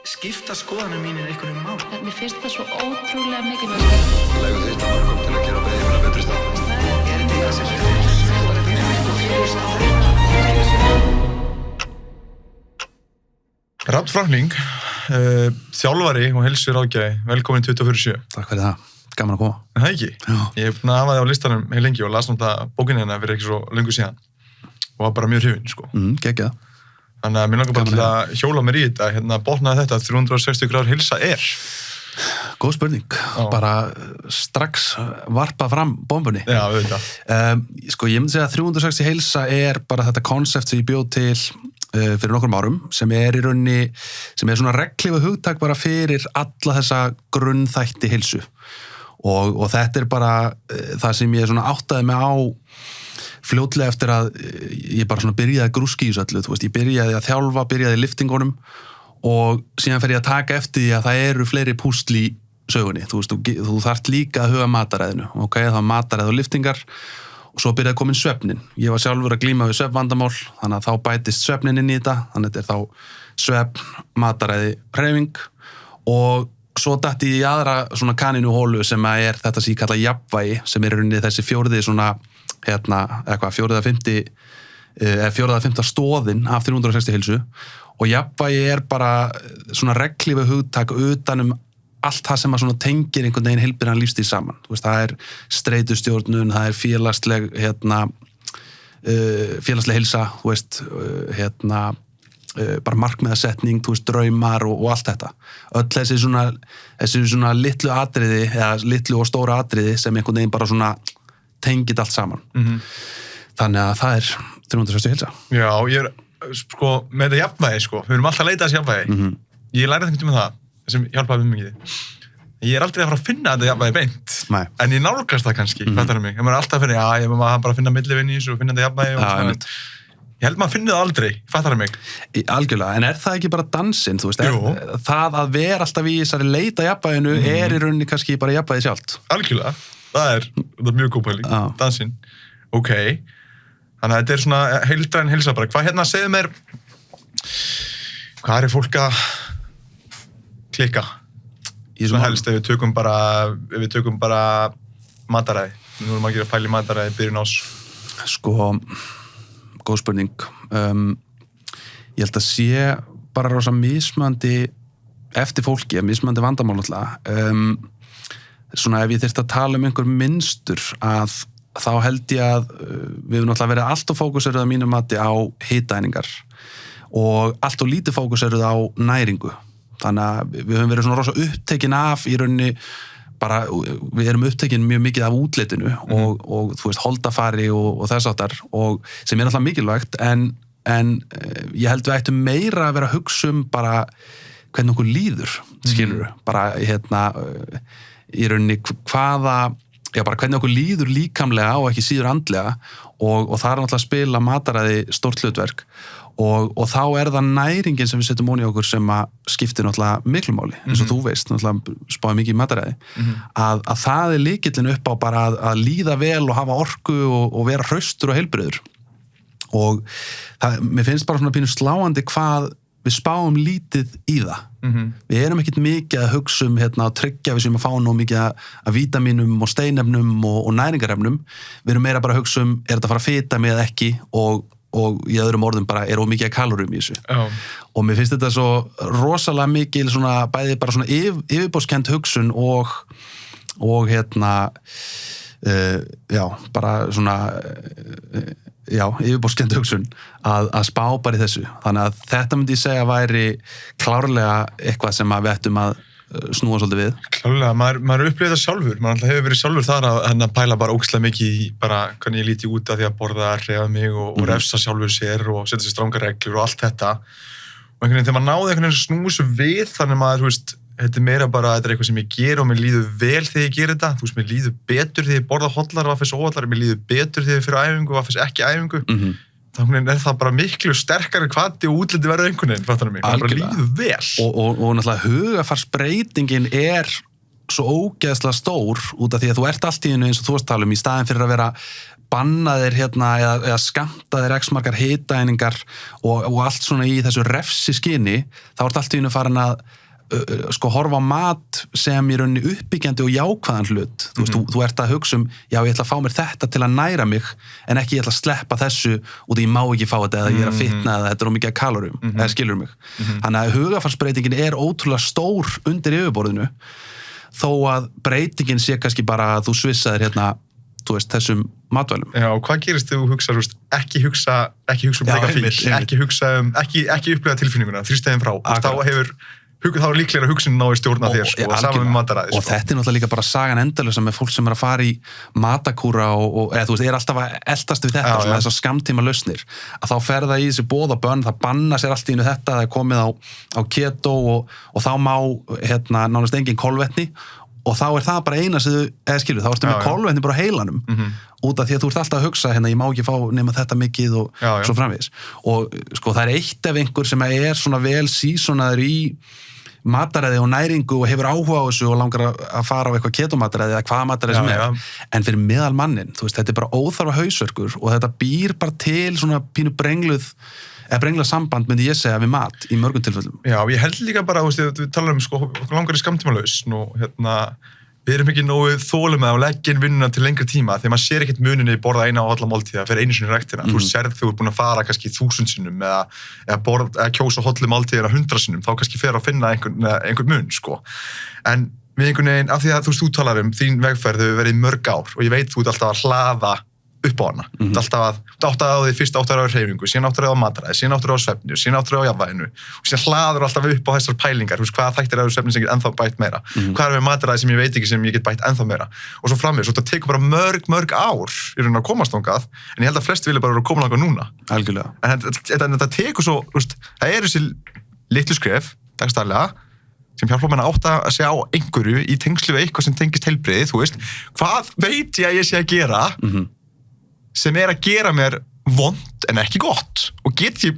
Skipta skoðanir mínir einhvern mál. Mér finnst það svo ótrúlega mikilvægt. Legðu þitt að mörgum til að gera beðið betri stað. Er þetta eitthvað sem Rafn Frankling, þjálfari og heilsuráðgjafi, velkomin 24/7. Takk fyrir það, gaman að koma. En það ekki? Já. Ég hef búin að hafa þig á listanum heil lengi og las náttúrulega bókina hérna fyrir ekki svo löngu síðan og var bara mjög hrifinn, sko. Geggjað. Þannig að mér langar bara til að hjóla mér í þetta, hérna botnaði þetta 360 gráður heilsa er. Góð spurning, bara strax varpa fram bombunni. Já, auðvitað. Sko, ég myndi segja að 360 heilsa er bara þetta konsept sem ég bjóð til fyrir nokkrum árum, sem er í rauninni, sem er svona reglífa hugtak bara fyrir alla þessa grunnþætti heilsu. Og þetta er bara það sem ég svona áttaði mig á fljótlega eftir að ég bara svona byrjaði að grúski í þessu öllu, þú veist, ég byrjaði að þjálfa, byrjaði í liftingunum og síðan fer ég að taka eftir því að það eru fleiri púsl í sögunni, þú veist, þú þarft líka að huga mataræðinu, ok, það var mataræð og liftingar og svo byrjaði komin svefnin. Ég var sjálfur að glíma við svefnvandamál, þannig að þá bætist svefnin inn í þetta, þannig að þetta er þá svefn, mataræði, hreyfing og svo dætti ég í aðra svona kaninuhólu sem er þetta sem ég kalla jafnvægi, sem er í rauninni þessi fjórði svona fjórða fymta stóðin af 360 heilsu og jafnvægi er bara svona reglífa hugtak utanum allt það sem að svona tengir einhvern veginn heilbrigðan lífstíl saman. Þú veist, það er streitustjórnun, það er félagsleg heilsa, þú veist, bara markmiðasetning, þú veist, draumar og allt þetta. Öll þessi svona litlu atriði, eða litlu og stóra atriði sem einhvern veginn bara svona tengið allt saman. Þannig að það er 360 heilsa. Já, ég er, sko, með þetta jafnvægi, sko, við erum alltaf að leita þessi jafnvægi. Ég lærið einhvern veginn það, sem hjálpaði mjög mikið. Ég er aldrei að fara að finna þetta jafnvægi beint. Nei. En ég nálgast það kannski, fattar mig. Ég maður alltaf að finna, ég maður bara að finna millivinn í þessu og finna þetta jafnvægi og svona. Ég held maður að finna það aldrei, fattar mig. Algjörlega, en er það ekki bara dansinn, þú veist? Það að vera alltaf í þessari leita jafnvæginu er í rauninni kannski bara jafnvægi sjálft. Algjörlega, það er mjög góð pæling, dansinn. Ok, þannig að þetta er svona heildræn heilsa bara. Hvað hérna segðu mér, hvað er fólk að klikka? Svona helst ef við tökum bara mataræði. Nú erum maður að pæla í mataræði byrjun ás. Sko, góð spurning. Ég held að sé bara rosa mismandi eftir fólki, mismandi vandamál alltaf. Svona ef ég þyrfti að tala um einhver mynstur að þá held ég að við höfum náttúrulega verið allt of fókuseruð að mínum mati á hitaeiningar og allt of lítið fókuseruð á næringu. Þannig að við höfum verið svona rosa upptekin af í rauninni bara, við erum upptekin mjög mikið af útlitinu og þú veist, holdafari og þess áttar og sem er náttúrulega mikilvægt en ég held við ættum meira að vera að hugsa um bara hvernig okkur líður, skilurðu, bara í rauninni hvernig okkur líður líkamlega og ekki síður andlega og það er náttúrulega að spila mataræði stórt hlutverk og þá er það næringin sem við setjum ón í okkur sem að skiptir náttúrulega miklu máli, eins og þú veist, náttúrulega spáði mikið í mataræði, að það er lykillinn upp á bara að líða vel og hafa orku og vera hraustur og heilbrigður og mér finnst bara svona pínu sláandi hvað við spáum lítið í það. Við erum ekkert mikið að hugsa um að tryggja við sem að fá nóg mikið af vítamínum og steinefnum og næringarefnum. Við erum meira bara að hugsa um, er þetta að fara að fita mig eða ekki og í öðrum orðum bara er ómikið kaloríum í þessu. Og mér finnst þetta svo rosalega mikil svona, bæði bara svona yfirbóðskennd hugsun og bara svona yfirbóðskennd hugsun að spá bara í þessu. Þannig að þetta myndi ég segja væri klárlega eitthvað sem við ættum að snúa svolítið við. Klárlega, maður upplifir það sjálfur, maður alltaf hefur verið sjálfur þar að pæla bara ógeðslega mikið í bara hvernig ég líti út af því að borða, hreyfa mig og refsa sjálfur sér og setja sér strangar reglur og allt þetta og einhvern veginn þegar maður náði einhvern veginn að snúa svo við þannig maður, þú veist, þetta er meira bara þetta er eitthvað sem ég ger og mér líður vel þegar ég ger þetta, þú veist, mér líður betur þegar ég borða hollar og að fyrst óhollar, mér líður betur þegar ég fyrir æfingu og að fyrst ekki æfingu þannig er það bara miklu sterkari hvati og útliti verður einhvern veginn, fattar mig, það bara líður vel. Og náttúrulega hugafarsbreytingin svo ógeðslega stór út af því að þú ert allt í einu eins og þú varst að tala um í staðin fyrir að vera bannaðir eða skammtaðir x margar hitaeiningar og allt svona í þessu refsi skyni, þá ert allt í einu farin að horfa á mat sem í rauninni uppbyggjandi og jákvæðan hlut. Þú ert að hugsa já, ég ætla að fá mér þetta til að næra mig en ekki ég ætla að sleppa þessu og ég má ekki fá þetta eða ég að fitna eða þetta mikið kaloríum, eða skilur mig. Þannig að hugarfarsbreytingin ótrúlega stór undir yfirborðinu þó að breytingin sé kannski bara að þú svissaðir þessum matvælum. Já, og hvað gerist þegar þú hugsar, ekki hugsa breyka fíl, ekki upplega tilfinninguna, þrýstæðin frá, þá líklega hugsunin ná í stjórna þér saman með mataræði. Og þetta náttúrulega líka bara sagan endalösa með fólk sem að fara í matakúra eða alltaf að eldast við þetta, svona þessar skammtíma lausnir, að þá fer það í þessi boða bönn, það banna sér allt í einu þetta, það komið á keto og þá má nánast engin kolvetni og þá það bara eina sem þá ertu með kolvetni bara á heilanum út af því að þú ert alltaf að hugsa ég má ekki fá nema þetta mikið og svo framvegis. Og það eitt ef einhver sem svona vel sísonaður í mataræði og næringu og hefur áhuga á þessu og langar að fara á eitthvað ketomataræði eða hvaða mataræði sem en fyrir meðal mannin, þetta bara óþarfa hausverkur og þetta býr bara til svona pínu brengluð samband myndi ég segja við mat í mörgum tilfellum. Já, ég held líka bara, við talar langar í skammtímalausn og við erum ekki nógu þolum með að leggja vinnuna til lengri tíma þegar maður sér ekkert muninni borða eina á alla máltíða fyrir einu sinni ræktina. Þú sérð þegar þú ert búin að fara kannski 1000 sinnum eða kjósa hollu máltíðina 100 sinnum, þá kannski fer að finna einhvern mun, En við einhvern veginn, af því að þú talar þín vegferð hefur verið í mörg ár og ég veit þú ert alltaf að hlaða upp á hana. Þú áttaði á því fyrst áttaði á hreyfingu, síðan áttaði á mataræði, síðan áttaði á svefni, síðan áttaði á jafnvæginu og síðan hlaður alltaf upp á þessar pælingar, hvaða þættir eru svefni sem get ennþá bætt meira, hvað með mataræði sem ég veit ekki sem ég get bætt ennþá meira og svo framvegis. Þetta tekur bara mörg ár í raun að komast þangað, en ég held að flest vilja bara vera að koma þangað núna. Algjörlega. En þetta tekur svo, það þessi litlu skref, dagstæðlega, sem hjálpa mér að átta að segja á einhverju í tengslu við eitthvað sem tengist heilbrigði, hvað veit ég að ég sé að gera sem að gera mér vont en ekki gott og gæti ég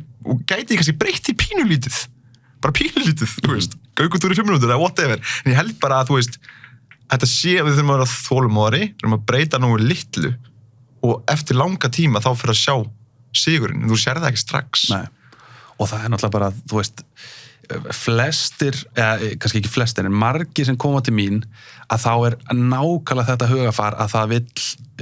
kannski breytt í pínulítið, bara pínulítið, gaukutúr í 5 minútur eða whatever, en ég held bara að þetta sé við þurfum að vera þolumóðari, þurfum að breyta nógu litlu og eftir langa tíma þá fyrir að sjá sigurinn, en þú sér það ekki strax. Nei, og það náttúrulega bara, flestir, kannski ekki flestir, en margir sem koma til mín að þá nákvæmlega þetta hugafar að það vill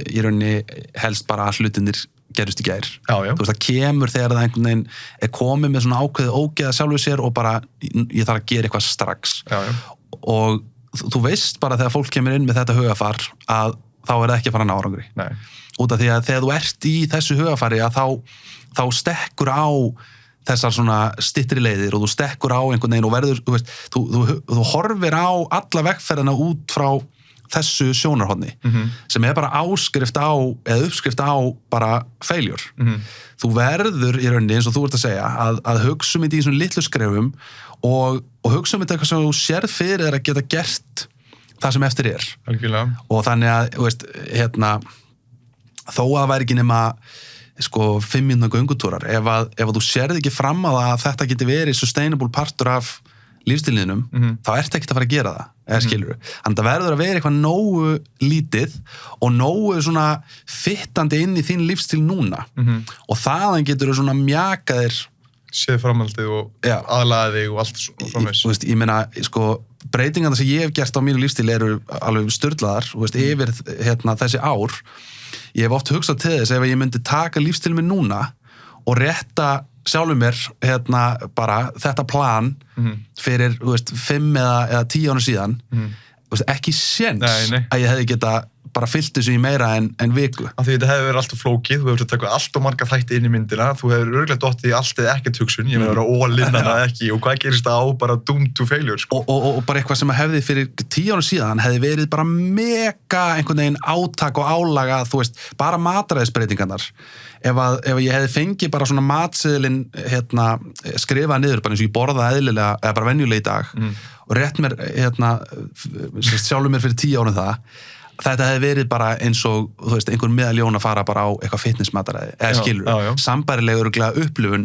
í rauninni helst bara að hlutinir gerust í gær. Það kemur þegar það einhvern veginn komið með svona ákveðið ógeða sjálfu sér og bara ég þarf að gera eitthvað strax. Og þú veist bara þegar fólk kemur inn með þetta hugafar að þá það ekki að fara að ná árangri. Út af því að þegar þú ert í þessu hugafari að þá stekkur á þessar svona styttri leiðir og þú stekkur á einhvern veginn og verður, þú horfir á alla vegferðina út frá þessu sjónarhorni sem bara áskrift á eða uppskrift á bara failure. Þú verður í rauninni eins og þú ert að segja að hugsa þetta í svona litlu skrefum og hugsa þetta eitthvað sem þú sérð fyrir að geta gert það sem eftir Algjörlega. Og þannig að þó að það væri ekki nema 5 mínútna göngutúrar ef þú sérð ekki fram að þetta geti verið sustainable partur af lífstílinum, þá ertu ekkert að fara að gera það, eða skilur. Þannig að verður að vera eitthvað nógu lítið og nógu svona fittandi inn í þín lífstíl núna og þaðan getur þú svona mjakaðir séð framhaldið og aðlaðið þig og allt framvegs. Ég meina, breytingarna sem ég hef gert á mínu lífstíl eru alveg sturlaðar, yfir þessi ár. Ég hef oft hugsað til þess ef ég myndi taka lífstíl minn núna og rétta sjálfur mér bara þetta plan fyrir 5 eða 10 ára síðan ekki séns að ég hefði geta bara fyllt þessu í meira en viku. Af því þetta hefur verið alltaf flókið, þú hefur að taka allt og marga þætti inn í myndina, þú hefur örugglega dottið í allt eða ekkert hugsun, ég verður að ólinnana ekki og hvað gerist það á bara doomed to failure. Og bara eitthvað sem hefði fyrir 10 ára síðan hefði verið bara mega einhvern veginn átak og álaga, bara mataræðisbreytingarnar. Ef ég hefði fengið bara svona matseðilinn skrifað niður, bara eins og ég borða eðlilega, eða bara venjulega í dag og rétt mér sjálfur mér fyrir 10 árum þetta hefði verið bara eins og einhver meðaljón að fara bara á eitthvað fitnessmataræði eða skilur, sambærilega upplifun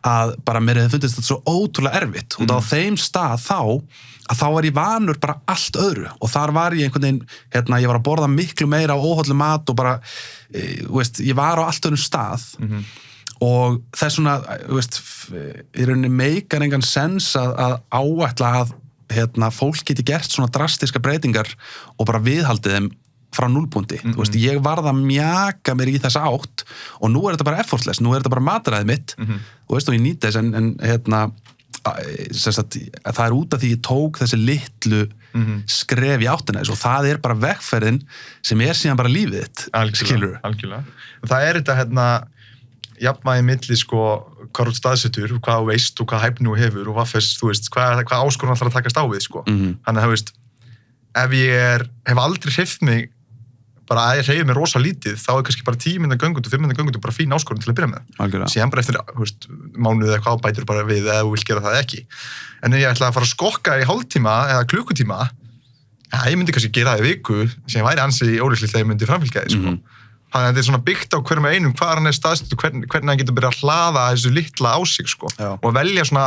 að bara mér hefði fundist þetta svo ótrúlega erfitt og á þeim stað þá var ég vanur bara allt öðru og þar var ég einhvern veginn, ég var að borða miklu meira á óhollum mat og bara, ég var á allt öðrum stað og þess svona, í rauninni meikar engan sens að áætla að fólk geti gert svona drastiska breytingar og bara viðhaldið þeim frá núlpunkti. Ég varð að mjaka mér í þessa átt og nú þetta bara effortless, nú þetta bara mataræðið mitt og ég nýt þess en það út af því ég tók þessi litlu skref í áttina þess og það bara vegferðin sem síðan bara lífið þitt, skilurðu? Algjörlega. Það þetta jafnvægi milli hvað út staðsettur, hvað þú veist og hvað hæfni þú hefur og hvað áskorun þarf að takast á við Þannig að ef ég hef aldrei hreyft mig bara að ég hreyfi mig rosa lítið þá kannski bara 10 mínútna göngutur, 5 mínútna göngutur bara fín áskorun til að byrja með. Síðan bara eftir mánuð eða eitthvað bætir bara við eða þú vilt gera það ekki. En ef ég ætla að fara að skokka í hálftíma eða klukkutíma, ég myndi kannski gera það í viku sem væri ansi ólíklegt þegar ég myndi framfylgja því Þannig að þetta svona byggt á hverjum einum hvað hann staðsettur, hvernig hann getur byrjað að hlaða þessu litla á sig og velja svona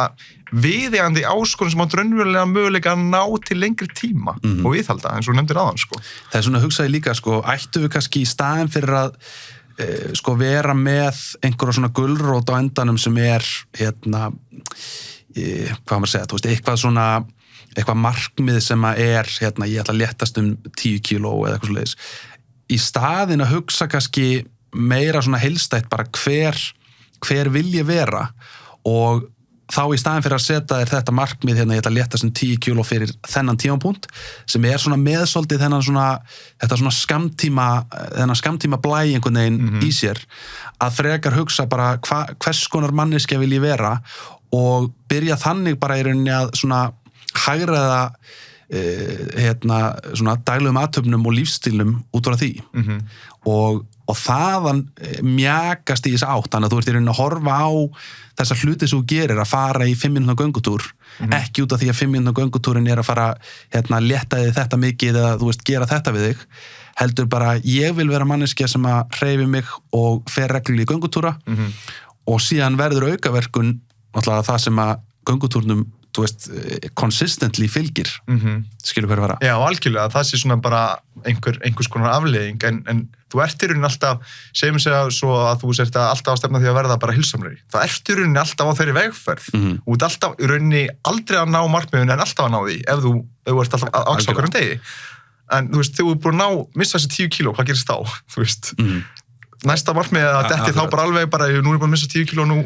viðeigandi áskorun sem á raunverulega möguleika að ná til lengri tíma og viðhalda eins og nefndir áðan Það svona hugsaði líka ættu við kannski í staðinn fyrir að vera með einhverja svona gulrót á endanum sem hvað maður segja, eitthvað svona eitthvað markmið sem ég ætla að léttast 10 kíló eða eitthvað svoleiðis í staðinn að hugsa kannski meira svona heilstætt bara hver vil ég vera og þá í staðinn fyrir að setja þér þetta markmið ég ætla að léttast 10 kíló fyrir þennan tímapunkt sem svona meðsóldið þetta svona skammtíma blæ einhvern veginn í sér að frekar hugsa bara hvers konar manneskja vil ég vera og byrja þannig bara í rauninni að svona hagræða svona daglegum athöfnum og lífstílnum út frá því og þaðan mjakast í þessa átt þannig að þú ert í rauninni að horfa á þessa hluti sem þú gerir að fara í 5 mínútna göngutúr ekki út af því að 5 mínútna göngutúrin að fara létta þig þetta mikið eða gera þetta við þig heldur bara ég vil vera manneskja sem að hreyfi mig og fer reglulega í göngutúra og síðan verður aukaverkun náttúrulega það sem að göngutúrnum consistently fylgir skilur hverju vera Já, algjörlega, það sé svona bara einhvers konar afleiðing en þú ert í rauninni alltaf segjum segja svo að þú sért alltaf að stefna því að verða bara heilsamlegri það ert í rauninni alltaf á þeirri vegferð og ert alltaf í rauninni aldrei að ná markmiðun en alltaf að ná því ef þú ert alltaf að aksa okkur degi en þú þú er búin að missa þessi 10 kíló, hvað gerist þá? Næsta markmið að detti þá bara alveg bara nú er ég búin að missa 10 kíló og nú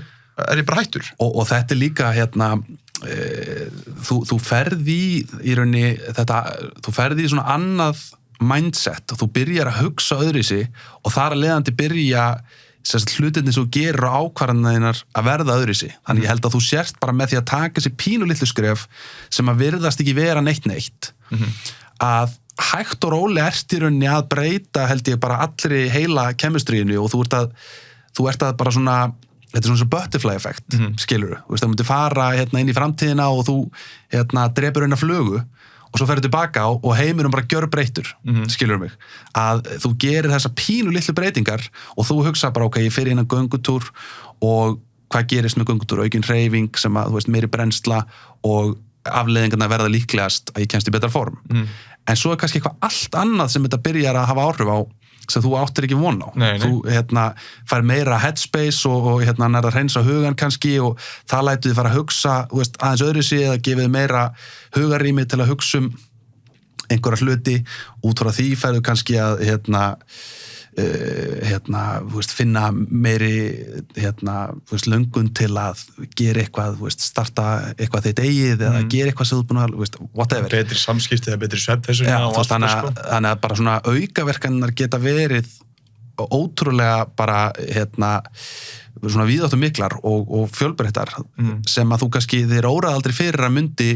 er ég bara hættur og þetta líka þú ferði í rauninni þú ferði í svona annað mindset og þú byrjar að hugsa öðruvísi og þar að leiðandi byrja hlutinni sem þú gerir og ákvarðanirnar að verða öðruvísi. Þannig ég held að þú sért bara með því að taka þessi pínu litlu skref sem að virðast ekki vera neitt að hægt og rólega ert í rauninni að breyta held ég bara allri heila kemistríinu og þú ert að bara svona þetta svona butterfly effekt, skilur það múti fara inn í framtíðina og þú drepur eina flugu og svo ferðu tilbaka og heimurum bara gjörbreyttur, skilur mig að þú gerir þessa pínu litlu breytingar og þú hugsa bara ok, ég fer inn á göngutúr og hvað gerist með göngutúr, aukin hreyfing sem að meiri brennsla og afleiðingarna verða líklegast að ég kemst í betra form en svo kannski eitthvað allt annað sem þetta byrjar að hafa áhrif á sem þú áttir ekki von á. Þú fær meira headspace og nærða að hreinsa hugan kannski og það lætur þið fara að hugsa aðeins öðru sig eða gefið meira hugarrými til að hugsa einhverja hluti út frá því færðu kannski að finna meiri löngun til að gera eitthvað starta eitthvað þitt eigið eða gera eitthvað sem þú búin að whatever. Betri samskipti eða betri svefn þannig að bara svona aukaverkanirnar geta verið ótrúlega bara svona víðáttu miklar og fjölbreyttar sem að þú kannski þér órað aldrei fyrir að myndi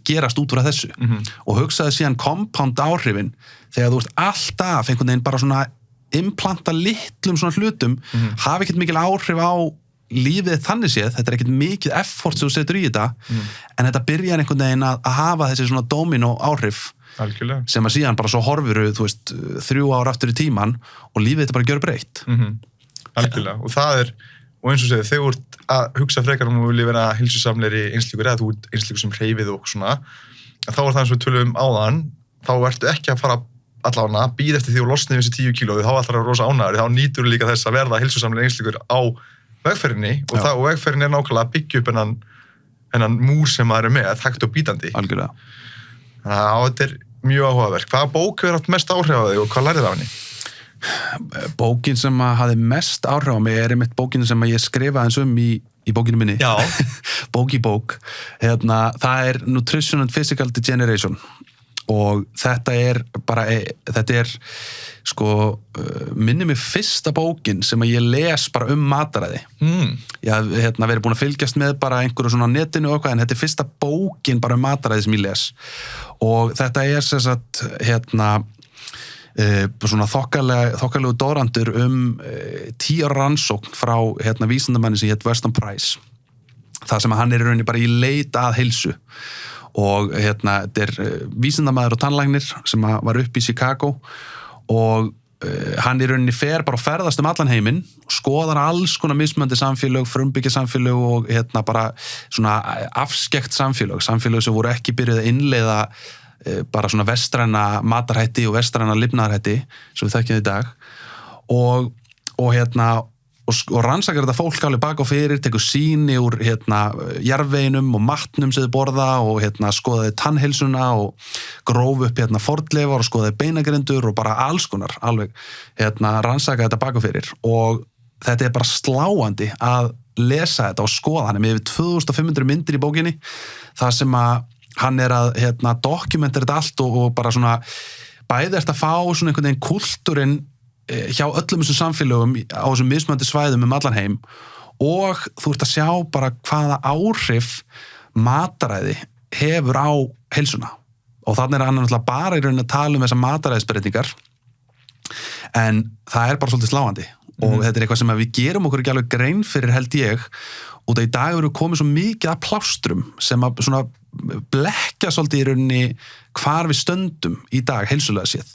gerast út frá þessu og hugsaði síðan compound áhrifin þegar þú ert alltaf einhvern veginn bara svona implanta litlum svona hlutum hafa ekkert mikil áhrif á lífið þannig séð, þetta ekkert mikið effort sem þú setur í þetta en þetta byrjar einhvern veginn að hafa þessi svona domino áhrif Algjörlega. Sem að síðan bara svo horfiru 3 ár aftur í tíman og lífið þetta bara gjör breytt Algjörlega, og það og eins og segir, þegar þú ert að hugsa frekar þú vilji vera heilsusamlegri einsleikur eða þú ert einsleikur sem hreyfið og svona að þá það eins og við tölum áðan þá ertu ekki að fara allavega bíða eftir því og losni við þessi 10 kíló þá alltaf rosa ánægður, þá nýtur líka þess að verða heilsusamlegri einsleikur á vegferðinni og vegferðin nákvæmlega að byggja upp hennan múr sem maður með, hægt og bítandi. Algjörlega. Þannig að þetta mjög áhugaverk. Hvaða bók hefur haft mest áhrif á þig og hvað lærið af henni? Bókin sem hafði mest áhrif á mig einmitt bókin sem ég skrifaði í bókinu minni. Já. Bók í bók. Það Nutrition and Physical Degeneration og þetta er sko minni mig fyrsta bókin sem ég les bara mataræði. Ég hef verið búin að fylgjast með bara einhverju svona á netinu og eitthvað en þetta er fyrsta bókin bara mataræði sem ég les og þetta er sem sagt svona þokkalegu dórandur 10 ára rannsókn frá vísindamanni sem hét Weston Price það sem hann í rauninni bara í leit að heilsu og þetta er vísindamaður og tannlæknir sem var upp í Chicago og hann í rauninni fer bara og ferðast allan heiminn skoðar alls konar mismunandi samfélög, frumbyggja samfélög og bara svona afskekkt samfélög sem voru ekki byrjuð að innleiða bara svona vestræna matarhætti og vestræna lifnaðarhætti sem við þekkjum í dag og rannsakar þetta fólk alveg bak og fyrir, tekur sýni úr jarðveginum og matnum sem þau borða og skoðaði tannheilsuna og gróf upp fornleifar og skoðaði beinagrindur og bara alls konar alveg rannsaka þetta bak og fyrir og þetta er bara sláandi að lesa þetta og skoða hann með yfir 2500 myndir í bókinni það sem að hann er að dokumentera þetta allt og bara svona bæði eftir að fá svona einhvern veginn kultúrin hjá öllum þessum samfélögum á þessum mismunandi svæðum allan heim og þú ert að sjá bara hvaða áhrif mataræði hefur á heilsuna og þannig hann náttúrulega bara í rauninni að tala þessar mataræðisbreytingar en það er bara svolítið sláandi og þetta er eitthvað sem við gerum okkur ekki alveg grein fyrir held ég og það í dag eru komið svo mikið af plástrum sem að svona blekkja svolítið í rauninni hvar við stöndum í dag heilsulega séð.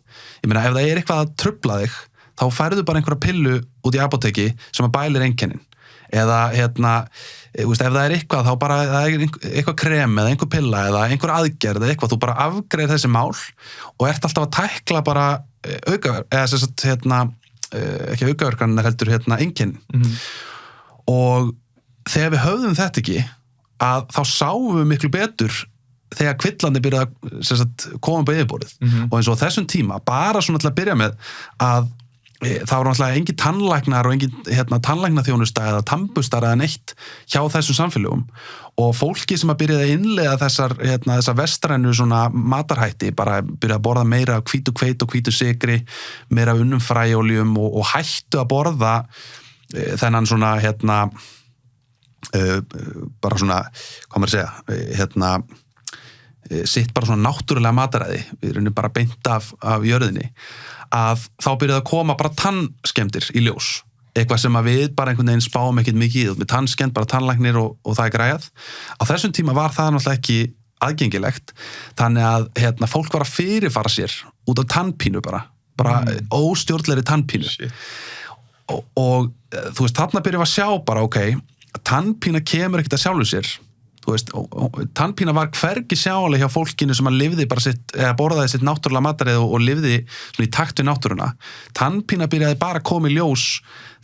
Ég meina ef það er eitthvað að trufla þig þá færðu bara einhverja pillu út í apóteki sem að bælir einkennin eða ef það er eitthvað þá bara það er eitthvað krem eða einhver pilla eða einhver aðgerð eða eitthvað þú bara afgreiðir þessi mál og ert alltaf að tækla bara ekki aukaverkan heldur einkennin og þegar við höfðum þetta ekki að þá sáum við miklu betur þegar kvillandi byrjaði að koma upp á yfirborðið og eins og þessum tíma bara svona til að byrja með að það voru náttúrulega engin tannlæknar og engin tannlæknaþjónusta eða tannbustar eða neitt hjá þessum samfélögum og fólki sem að byrjaði að innleiða þessar vestrænu svona matarhætti bara byrjaði að borða meira af hvítu hveit og hvítu sykri meira af unnum fræóljum og hættu að borða þennan svona bara svona hvað maður segja sitt bara svona náttúrulega mataræði við erum bara beint af jörðinni að þá byrjaði að koma bara tannskemmdir í ljós eitthvað sem að við bara einhvern veginn spáum ekkert mikið í með tannskemmt, bara tannlæknir og það er græjað á þessum tíma var það náttúrulega ekki aðgengilegt þannig að fólk var að fyrirfara sér út af tannpínu bara óstjórnlegri tannpínu og þú veist þarna byrjaði að sjá bara tannpína kemur ekkert að sjálfu sér þú veist, tannpína var hvergi sjáanleg hjá fólkinu sem að lifði bara borðaði sitt náttúrulega matarið og lifði svona í takt við náttúruna tannpína byrjaði bara að koma í ljós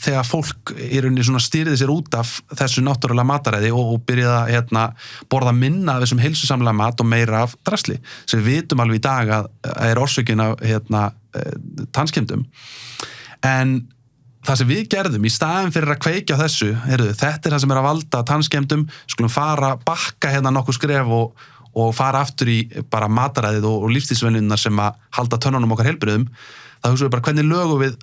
þegar fólk í rauninni svona stýrði sér út af þessu náttúrulega mataræði og byrjaði að borða minna af þessum heilsusamlega mat og meira af drasli sem við vitum alveg í dag að er orsökin af tannskemmdum en það sem við gerðum í staðin fyrir að kveikja á þessu, þetta er það sem er að valda tannskemmdum, skulum fara bakka nokkuð skref og fara aftur í bara mataræðið og lífstílsvenjurnar sem að halda tönnunum okkar heilbrigðum, þá hugsaum við bara hvernig lögum við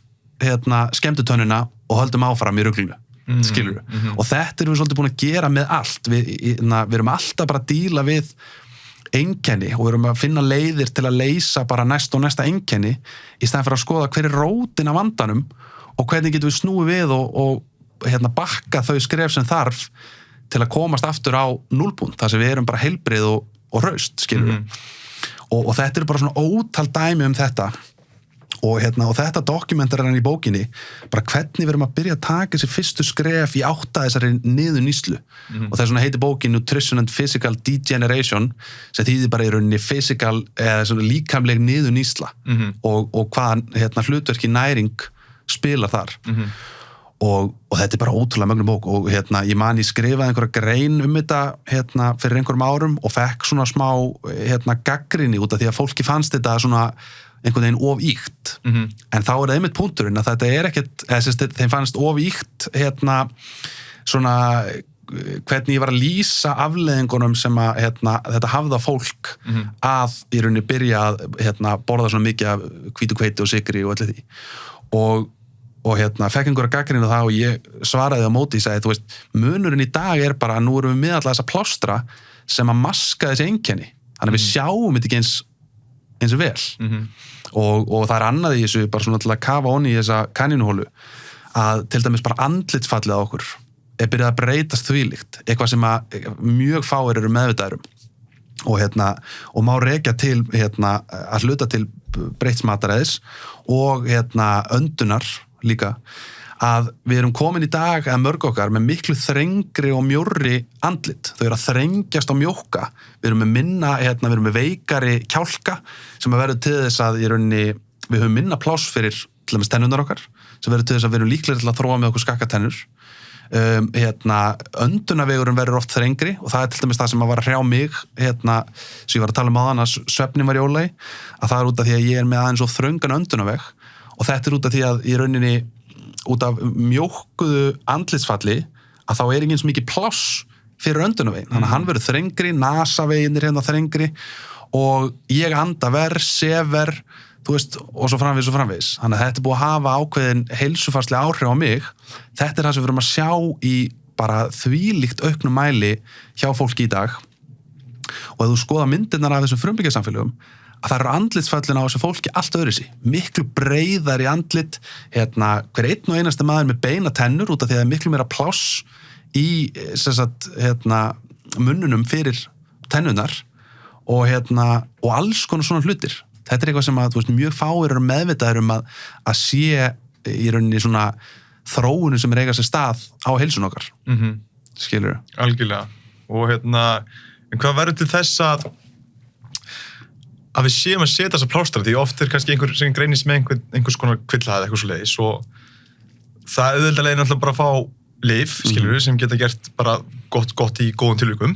skemmtu tönnuna og höldum áfram í ruglinu, skilur og þetta erum við svolítið búin að gera með allt, við erum alltaf bara að díla við einkenni og við erum að finna leiðir til að leysa bara næsta og næsta einkenni í staðin fyrir að skoða hver er rótin af vandanum og hvernig getum við snúið við og bakka þau skref sem þarf til að komast aftur á núllpunkt, þar sem við erum bara heilbrigð og hraust, skilur við. Og þetta eru bara svona ótal dæmi þetta og þetta dokumentar hann í bókinni bara hvernig við erum að byrja að taka þessi fyrstu skref í átt að þessari niðurnýslu og það er svona heitir bókin Nutrition and Physical Degeneration sem þýðir bara í rauninni physical eða svona líkamleg niðurnýsla og hvað hlutverki næring spilar þar og þetta er bara ótrúlega mögnum bók og ég man ég skrifaði einhverja grein þetta fyrir einhverjum árum og fekk svona smá gagnrýni út af því að fólki fannst þetta svona einhvern veginn of ýkt en þá er það einmitt punkturinn að þetta er ekkert þeim fannst of ýkt svona hvernig ég var að lýsa afleiðingunum sem að þetta hafða fólk að í rauninni byrja að borða svona mikið af hvítu hveiti og sykri og öllu því og fekk einhverja gagnrýni á það og ég svaraði á móti, ég sagði, þú veist, munurinn í dag er bara að nú erum við með alla þessa plástra sem að maska þessi einkenni þannig að við sjáum þetta ekki eins og vel og það er annað í þessu bara svona til að kafa onni í þessa kanínuhólu að til dæmis bara andlitsfallið á okkur er byrjað að breytast þvílíkt eitthvað sem að mjög fáir eru meðvitaðir og má rekja til að hluta til breytts mataræðis og öndunar líka að við erum komin í dag eða mörg okkar með miklu þrengri og mjórri andlit. Þau eru að þrengjast og mjókka. Við erum með minna, við erum með veikari kjálka sem að verður til þess að í rauninni við höfum minna pláss fyrir til dæmis tennurnar okkar sem verður til þess að við erum líklegir til að þróa með okkur skakkatennur. Öndunavegurinn verður oft þrengri og það er til dæmis það sem að var að hrjá mig sem ég var að tala um áðan að svefnin var í ólagi að það er út af því að ég er með aðeins og þröngan öndunaveg og þetta er út af því að í rauninni út af mjókkuðu andlitsfalli að þá er ekki eins mikið pláss fyrir öndunavegin. Þannig að hann verður þrengri, nasaveginir þrengri og ég anda verð, sef verð, þú veist, og svo framvegis. Þannig að þetta er búið að hafa ákveðin heilsufarsleg áhrif á mig. Þetta er það sem við erum að sjá í bara þvílíkt auknum mæli hjá fólki í dag. Og ef þú skoða myndirnar af þessum frumbyggjarsamfélögum, að það eru andlitsföllin á þessu fólki allt öðruvísi, miklu breiðar í andlit, hver einn og einasti maður með beina tennur út af því að það er miklu meira pláss í munnunum fyrir tennunar og alls konar svona hlutir. Þetta er eitthvað sem að, þú veist, mjög fáir eru meðvitaðir að sé í rauninni svona þróunin sem er eiga sér stað á heilsun okkar. Skilurðu? Algjörlega. Og en hvað verður til þess að við séum að setja þessa plástra því oft er kannski einhver sem greinist með einhvers konar kvilla eða eitthvað svoleiðis og það auðveldalega náttúrulega bara að fá lyf, skilurðu, sem geta gert bara gott í góðum tilvikum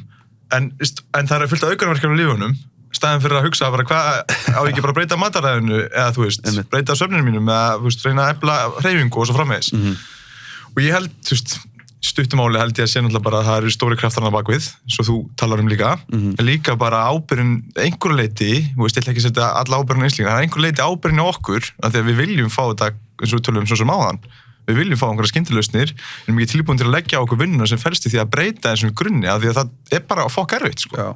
en það er fullt af aukaverkanum á lyfunum staðin fyrir að hugsa bara hvað á ég ekki bara að breyta mataræðinu eða þú veist, breyta svefninu mínum eða þú veist, reyna að efla hreyfingu og svo framvegis og ég held, þú veist, stuttumáli held ég að sé náttúrulega bara að það eru stóri kraftarna bakvið, svo þú talar líka, en líka bara ábyrgðin einhverju leyti, þú veist, ég ætla ekki að setja alla ábyrgðin einslinga, það er einhverju leyti ábyrgðin á okkur, af því að við viljum fá þetta, eins og við tölum svo sem áðan, við viljum fá einhverja skyndilausnir, en við erum ekki tilbúin til að leggja á okkur vinnuna sem felst í því að breyta þessum grunni, af því að það er bara fokk erfitt, sko. Já,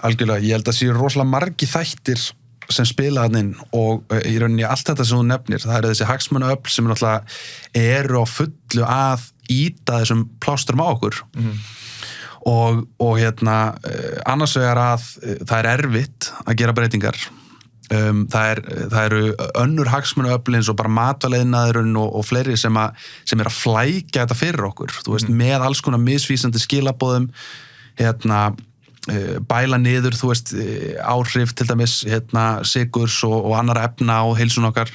algjörlega, ég held að séu rosalega margir þættir sem spila þarna inn og í rauninni allt þetta sem þú nefnir, það eru þessi hagsmunaöfl sem náttúrulega eru á fullu að íta þessum plástrum á okkur og annars vegar að það er erfitt að gera breytingar það eru önnur hagsmunaöfl eins og bara matvæleiðnaðurinn og fleiri sem er að flækja þetta fyrir okkur, þú veist, með alls konar misvísandi skilaboðum bæla niður, þú veist, áhrif til dæmis, sykurs og annara efna á heilsun okkar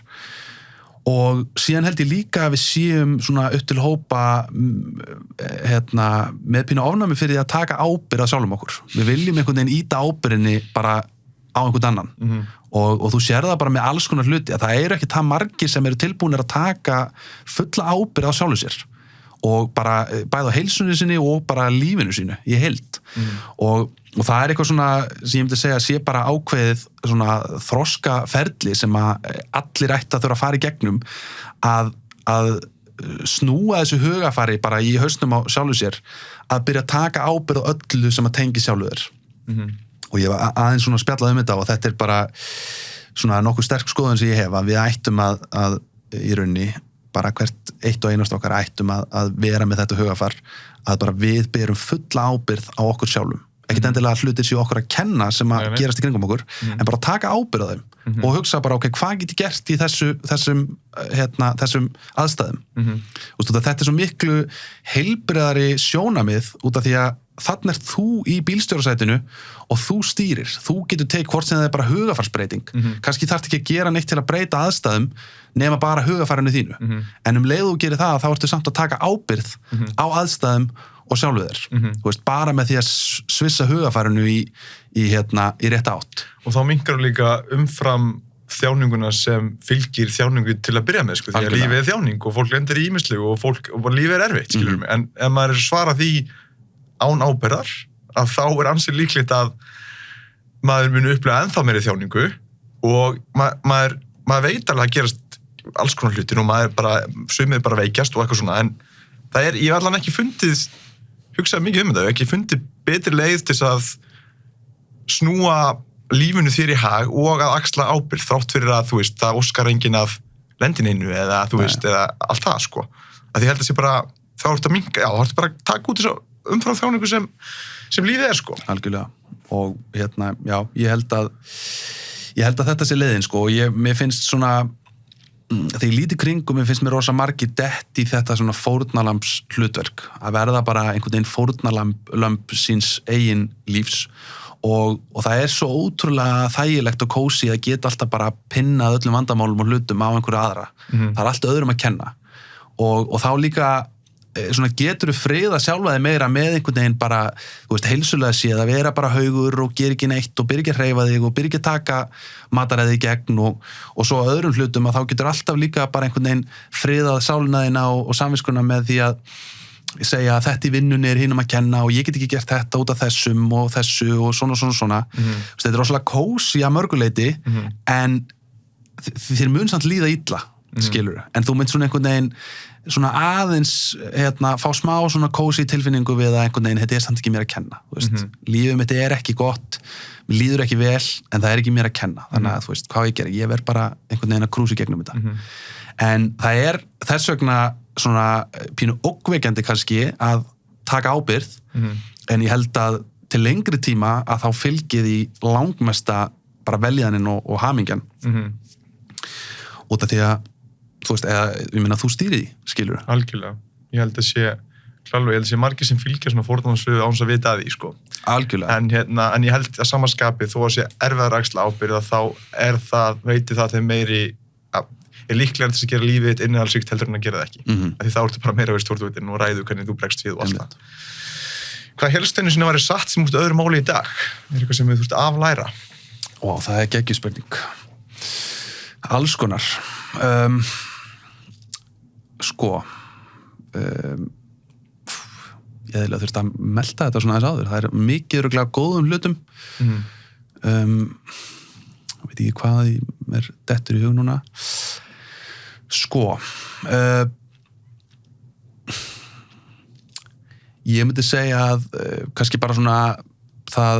og síðan held ég líka að við séum svona upp til hópa með pínu ofnæmi fyrir því að taka ábyrgð á sjálfum okkur. Við viljum einhvern veginn íta ábyrgðinni bara á einhvern annan og þú sér það bara með alls konar hluti að það eru ekki það margir sem eru tilbúinir að taka fulla ábyrgð á sjálfu sér og bara bæði á heilsunni sinni og bara lífinu sínu í heild og það er eitthvað svona sem ég myndi segja sé bara ákveðið svona þroskaferli sem að allir ætti að þurfa að fara í gegnum að snúa þessu hugafari bara í hausnum á sjálfu sér að byrja að taka ábyrgð á öllu sem að tengi sjálfu þér og ég var aðeins svona spjallað þetta og þetta er bara svona nokkuð sterk skoðun sem ég hef að við ættum að í raunni bara hvert eitt og einast okkar ættum að vera með þetta hugafar að bara við berum fulla ábyrgð á okkur sjálfum ekkert endilega hlutir séu okkur að kenna sem að gerast í kringum okkur en bara taka ábyrgð á þeim og hugsa bara, ok, hvað get ég gert í þessum aðstæðum þetta svo miklu heilbrigðari sjónamið út af því að þannig ert þú í bílstjórasætinu og þú stýrir, þú getur tekið hvort sem það bara hugafarsbreyting kannski þarft ekki að gera neitt til að breyta aðstæðum nema bara hugafarinu þínu en leið þú gerir það þá ertu samt að taka ábyrgð á aðstæðum og sjálfu þér þú veist, bara með því að svissa hugafarinu í rétt átt og þá minnkar líka umfram þjáninguna sem fylgir þjáningu til að byrja með sko, því að lífið þjáning og fólk lendir í ýmislegu og lífið erfitt skilur mig, en ef maður svara því án ábyrgðar að þá ansi líklegt að maður muni upplega ennþá meiri þjáningu og maður veit alveg að gerast alls konar hlutir og maður bara sumið bara veikjast og eitthvað svona en ég hef allan ekki fundið hugsað mikið þetta, ég hef ekki fundið betri leið til að snúa lífinu þér í hag og að axla ábyrgð þrátt fyrir að þú veist, það óskar enginn af lendininu eða þú veist, eða allt það sko að ég held að sé bara, þá ertu að minka þá ertu bara að taka út þessu umfram þjáningu sem lífið sko. Algjörlega og já, ég held að þetta sé leiðin sko og mér finnst svona þegar ég líti kringum, mér finnst mér rosa margir dett í þetta svona fórnarlambs hlutverk að verða bara einhvern veginn fórnarlamb síns eigin lífs og það svo ótrúlega þægilegt og kósí að geta alltaf bara pinnað öllum vandamálum og hlutum á einhverju aðra það allt öðrum að kenna og þá líka svona getur þú friða sjálfa þig meira með einhvern veginn bara, þú veist, heilsulega séð að vera bara haugur og gera ekki neitt og byrja ekki að hreyfa þig og byrja ekki að taka mataræði í gegn og svo öðrum hlutum að þá getur alltaf líka bara einhvern veginn friðað sálina þína og samviskuna með því að segja að þetta í vinnunni hinum að kenna og ég get ekki gert þetta út af þessum og þessu og svona. Þetta rosalega kósí að mörguleiti en þér mun samt líða illa, skilur en þú mynd svona einhvern veginn svona aðeins fá smá svona kósí tilfinningu við að einhvern veginn þetta samt ekki mér að kenna þú veist, lífið mitt ekki gott mér líður ekki vel, en það ekki mér að kenna þannig að þú veist, hvað ég gera, ég verð bara einhvern veginn að krúsa í gegnum þetta en það þess vegna svona pínu ógnvekjandi kannski að taka ábyrgð en ég held að til lengri tíma að þá fylgið í langmesta bara veljanin og hamingjan út af því að þú veist, ég meina þú stýrið því, skilur Algjörlega, ég held að sé klálega, ég held að sé margir sem fylgja svona fórnarlamsröðu án þess að vita að því, sko Algjörlega en ég held að samaskapið þó að sé erfiðar að axla ábyrgð þá veiti það þeim meiri líklega til að gera lífið þitt innihaldssýkt heldur en að gera það ekki af því þá ertu bara meira við stjórnveitin og ræðu hvernig þú bregst við og allt það Hvað helsteinu sinni væri satt sem út öðru máli í dag? Eitthvað sem við þurft aflæra? Það geggjuspurning alls konar ég hefði þurft að melta þetta svona aðeins áður það mikið örugglega góðum hlutum veit ekki hvað mér dettur í hug núna ég myndi segja að kannski bara svona það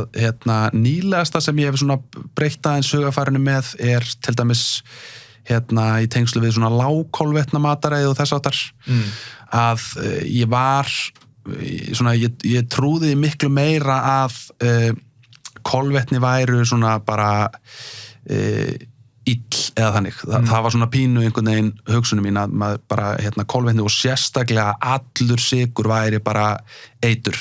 nýlegasta sem ég hef svona breytt aðeins hugafarinu með til dæmis í tengslu við svona lágkolvetna mataræði og þess áttar að ég var svona, ég trúði miklu meira að kolvetni væru svona bara ill eða þannig það var svona pínu einhvern veginn hugsunum mín að maður bara kolvetni og sérstaklega allur sykur væri bara eitur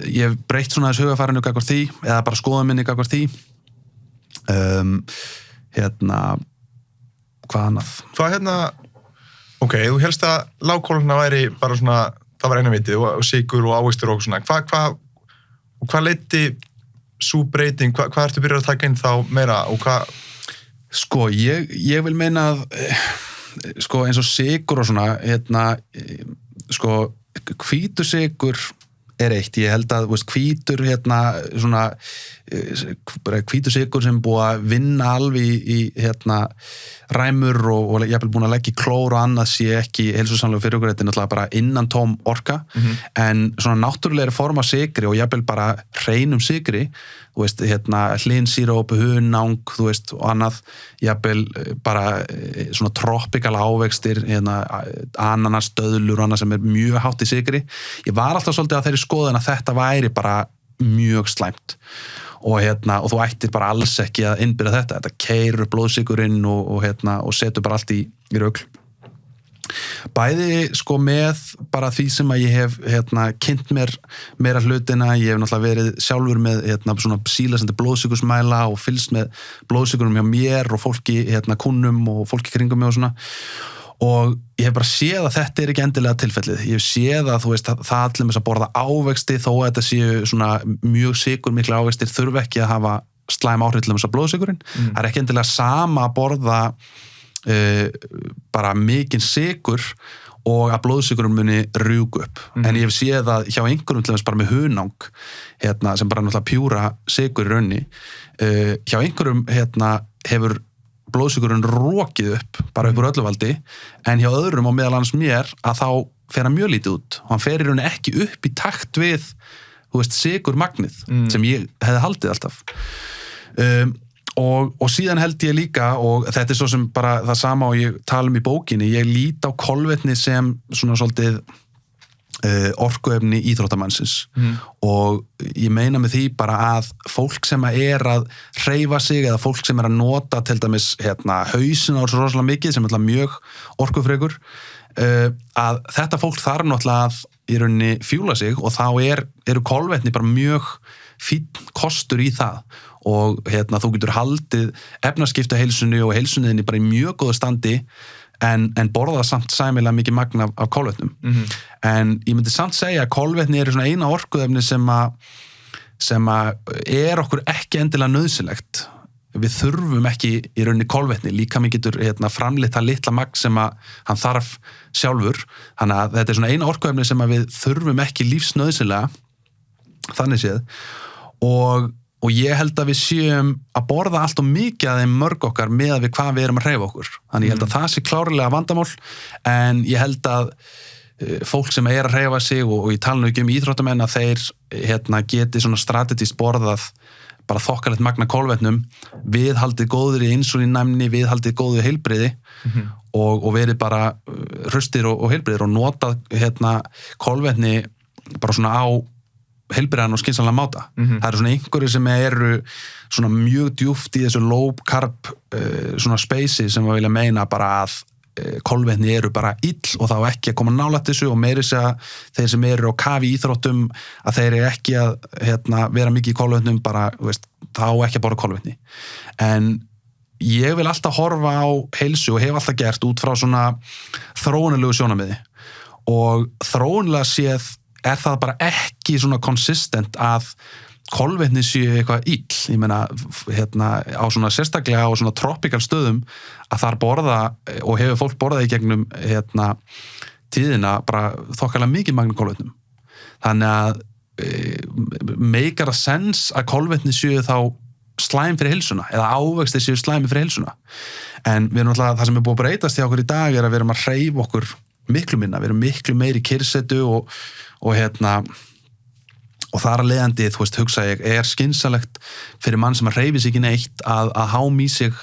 ég hef breytt svona þess hugafarinu gagnvart því eða bara skoðun minni gagnvart því hvað annað? Ok, þú helst að lágkolvetna væri bara svona, það var eina vitið og sykur og ávistur og svona, hvað leiddi sú breyting, hvað ertu byrjað að taka inn þá meira og hvað? Ég vil meina að eins og sykur og svona hvítusykur eitt, ég held að hvítur svona hvítusykur sem búið að vinna alveg í ræmur og jafnvel búin að leggja í klór og annað sé ekki heilsusamlega fyrir okkur, þetta náttúrulega bara innantóm orka, en svona náttúrulegri form af sykri og jafnvel bara hreinum sykri, þú veist, hlinsíróp, hunang, þú veist, og annað, jafnvel bara svona tropikal ávextir, ananas, döðlur og annað sem mjög hátt í sykri. Ég var alltaf svolítið að þeirri skoðun að þetta væri bara mjög slæmt og þú ættir bara alls ekki að innbyrða þetta keyrir upp blóðsykurinn og setur bara allt í rugl. Bæði sko með bara því sem að ég hef kynnt mér meira hlutina, ég hef náttúrulega verið sjálfur með svona sílasandi blóðsykursmæla og fylgst með blóðsykurum hjá mér og fólki kunnum og fólki kringum mig og svona, og ég hef bara séð að þetta ekki endilega tilfellið. Ég hef séð að þú veist það allir með að borða ávexti þó að þetta séu svona mjög sykurmiklir ávextir þurfa ekki að hafa slæm áhrif til þess að blóðsykurinn. Það er ekki endilega sama að borða bara mikinn sykur og að blóðsykurinn muni rjúka upp. En ég hef séð að hjá einhverjum til þess bara með hunang sem bara náttúrulega pjúra sykur í raunni, hjá einhverjum hefur blóðsykurinn rokið upp bara upp úr ölluvaldi, en hjá öðrum og meðal annars mér að þá fer hann mjög lítið út og hann fer í rauninni ekki upp í takt við sykurmagnið sem ég hefði haldið alltaf. Og síðan held ég líka, og þetta svo sem bara það sama og ég tala í bókinni, ég lít á kolvetni sem svona svolítið orkuefni íþróttamannsins og ég meina með því bara að fólk sem er að hreyfa sig eða fólk sem er að nota til dæmis hausinn á svo rosalega mikið sem er mjög orkufrekur, að þetta fólk þarf náttúrulega að í rauninni fjúla sig og þá eru kolvetni bara mjög fínn kostur í það og þú getur haldið efnaskiptaheilsunni og heilsunniðinni bara í mjög góðu standi en borða samt sæmilega mikið magn af kolvetnum. En ég myndi samt segja að kolvetni eru svona eina orkuefni sem er okkur ekki endilega nauðsynlegt. Við þurfum ekki í rauninni kolvetni, líka mig getur framleitt það litla magn sem að hann þarf sjálfur, þannig að þetta er svona eina orkuefni sem að við þurfum ekki lífsnauðsynlega, þannig séð, og ég held að við séum að borða allt og mikið að þeim mörg okkar með við hvað við erum að hreyfa okkur. Þannig ég held að það sé klárlega vandamál, en ég held að fólk sem er að hreyfa sig og ég tala nú ekki íþróttamenn að þeir geti svona strategist borðað bara þokkalegt magna kolvetnum, viðhaldið góður í insúlinnæmni, viðhaldið góður heilbrigði og verið bara hraustir og heilbrigðir og notað kolvetni bara svona á heilbrigðan og skynsamlega máta. Það eru svona einhverju sem eru svona mjög djúpt í þessu low carb svona spacei sem við vilja meina bara að kolvetni eru bara ill og þá ekki að koma nálægt þessu og meiri segja þeir sem eru á kafi íþróttum að þeir eru ekki að vera mikið í kolvetnum bara, þá ekki að borða kolvetni. En ég vil alltaf horfa á heilsu og hef alltaf gert út frá svona þróunarlegu sjónarmiði og þróunarlega séð er það bara ekki svona konsistent að kolvetni séu eitthvað ill. Ég meina, á svona sérstaklega á svona tropical stöðum að þar borða og hefur fólk borðað í gegnum tíðina bara þokkalega mikið magn kolvetnum. Þannig að meikar að sens að kolvetni séu þá slæm fyrir heilsuna eða ávextir séu slæmi fyrir heilsuna. En við erum alltaf, það sem er búið að breytast hjá okkur í dag er að við erum að hreyfa okkur miklu minna, við erum miklu meiri kyrrsetu og þar að leiðandi, hugsa ég, er skynsalegt fyrir mann sem að hreyfi sig ekki neitt að háma í sig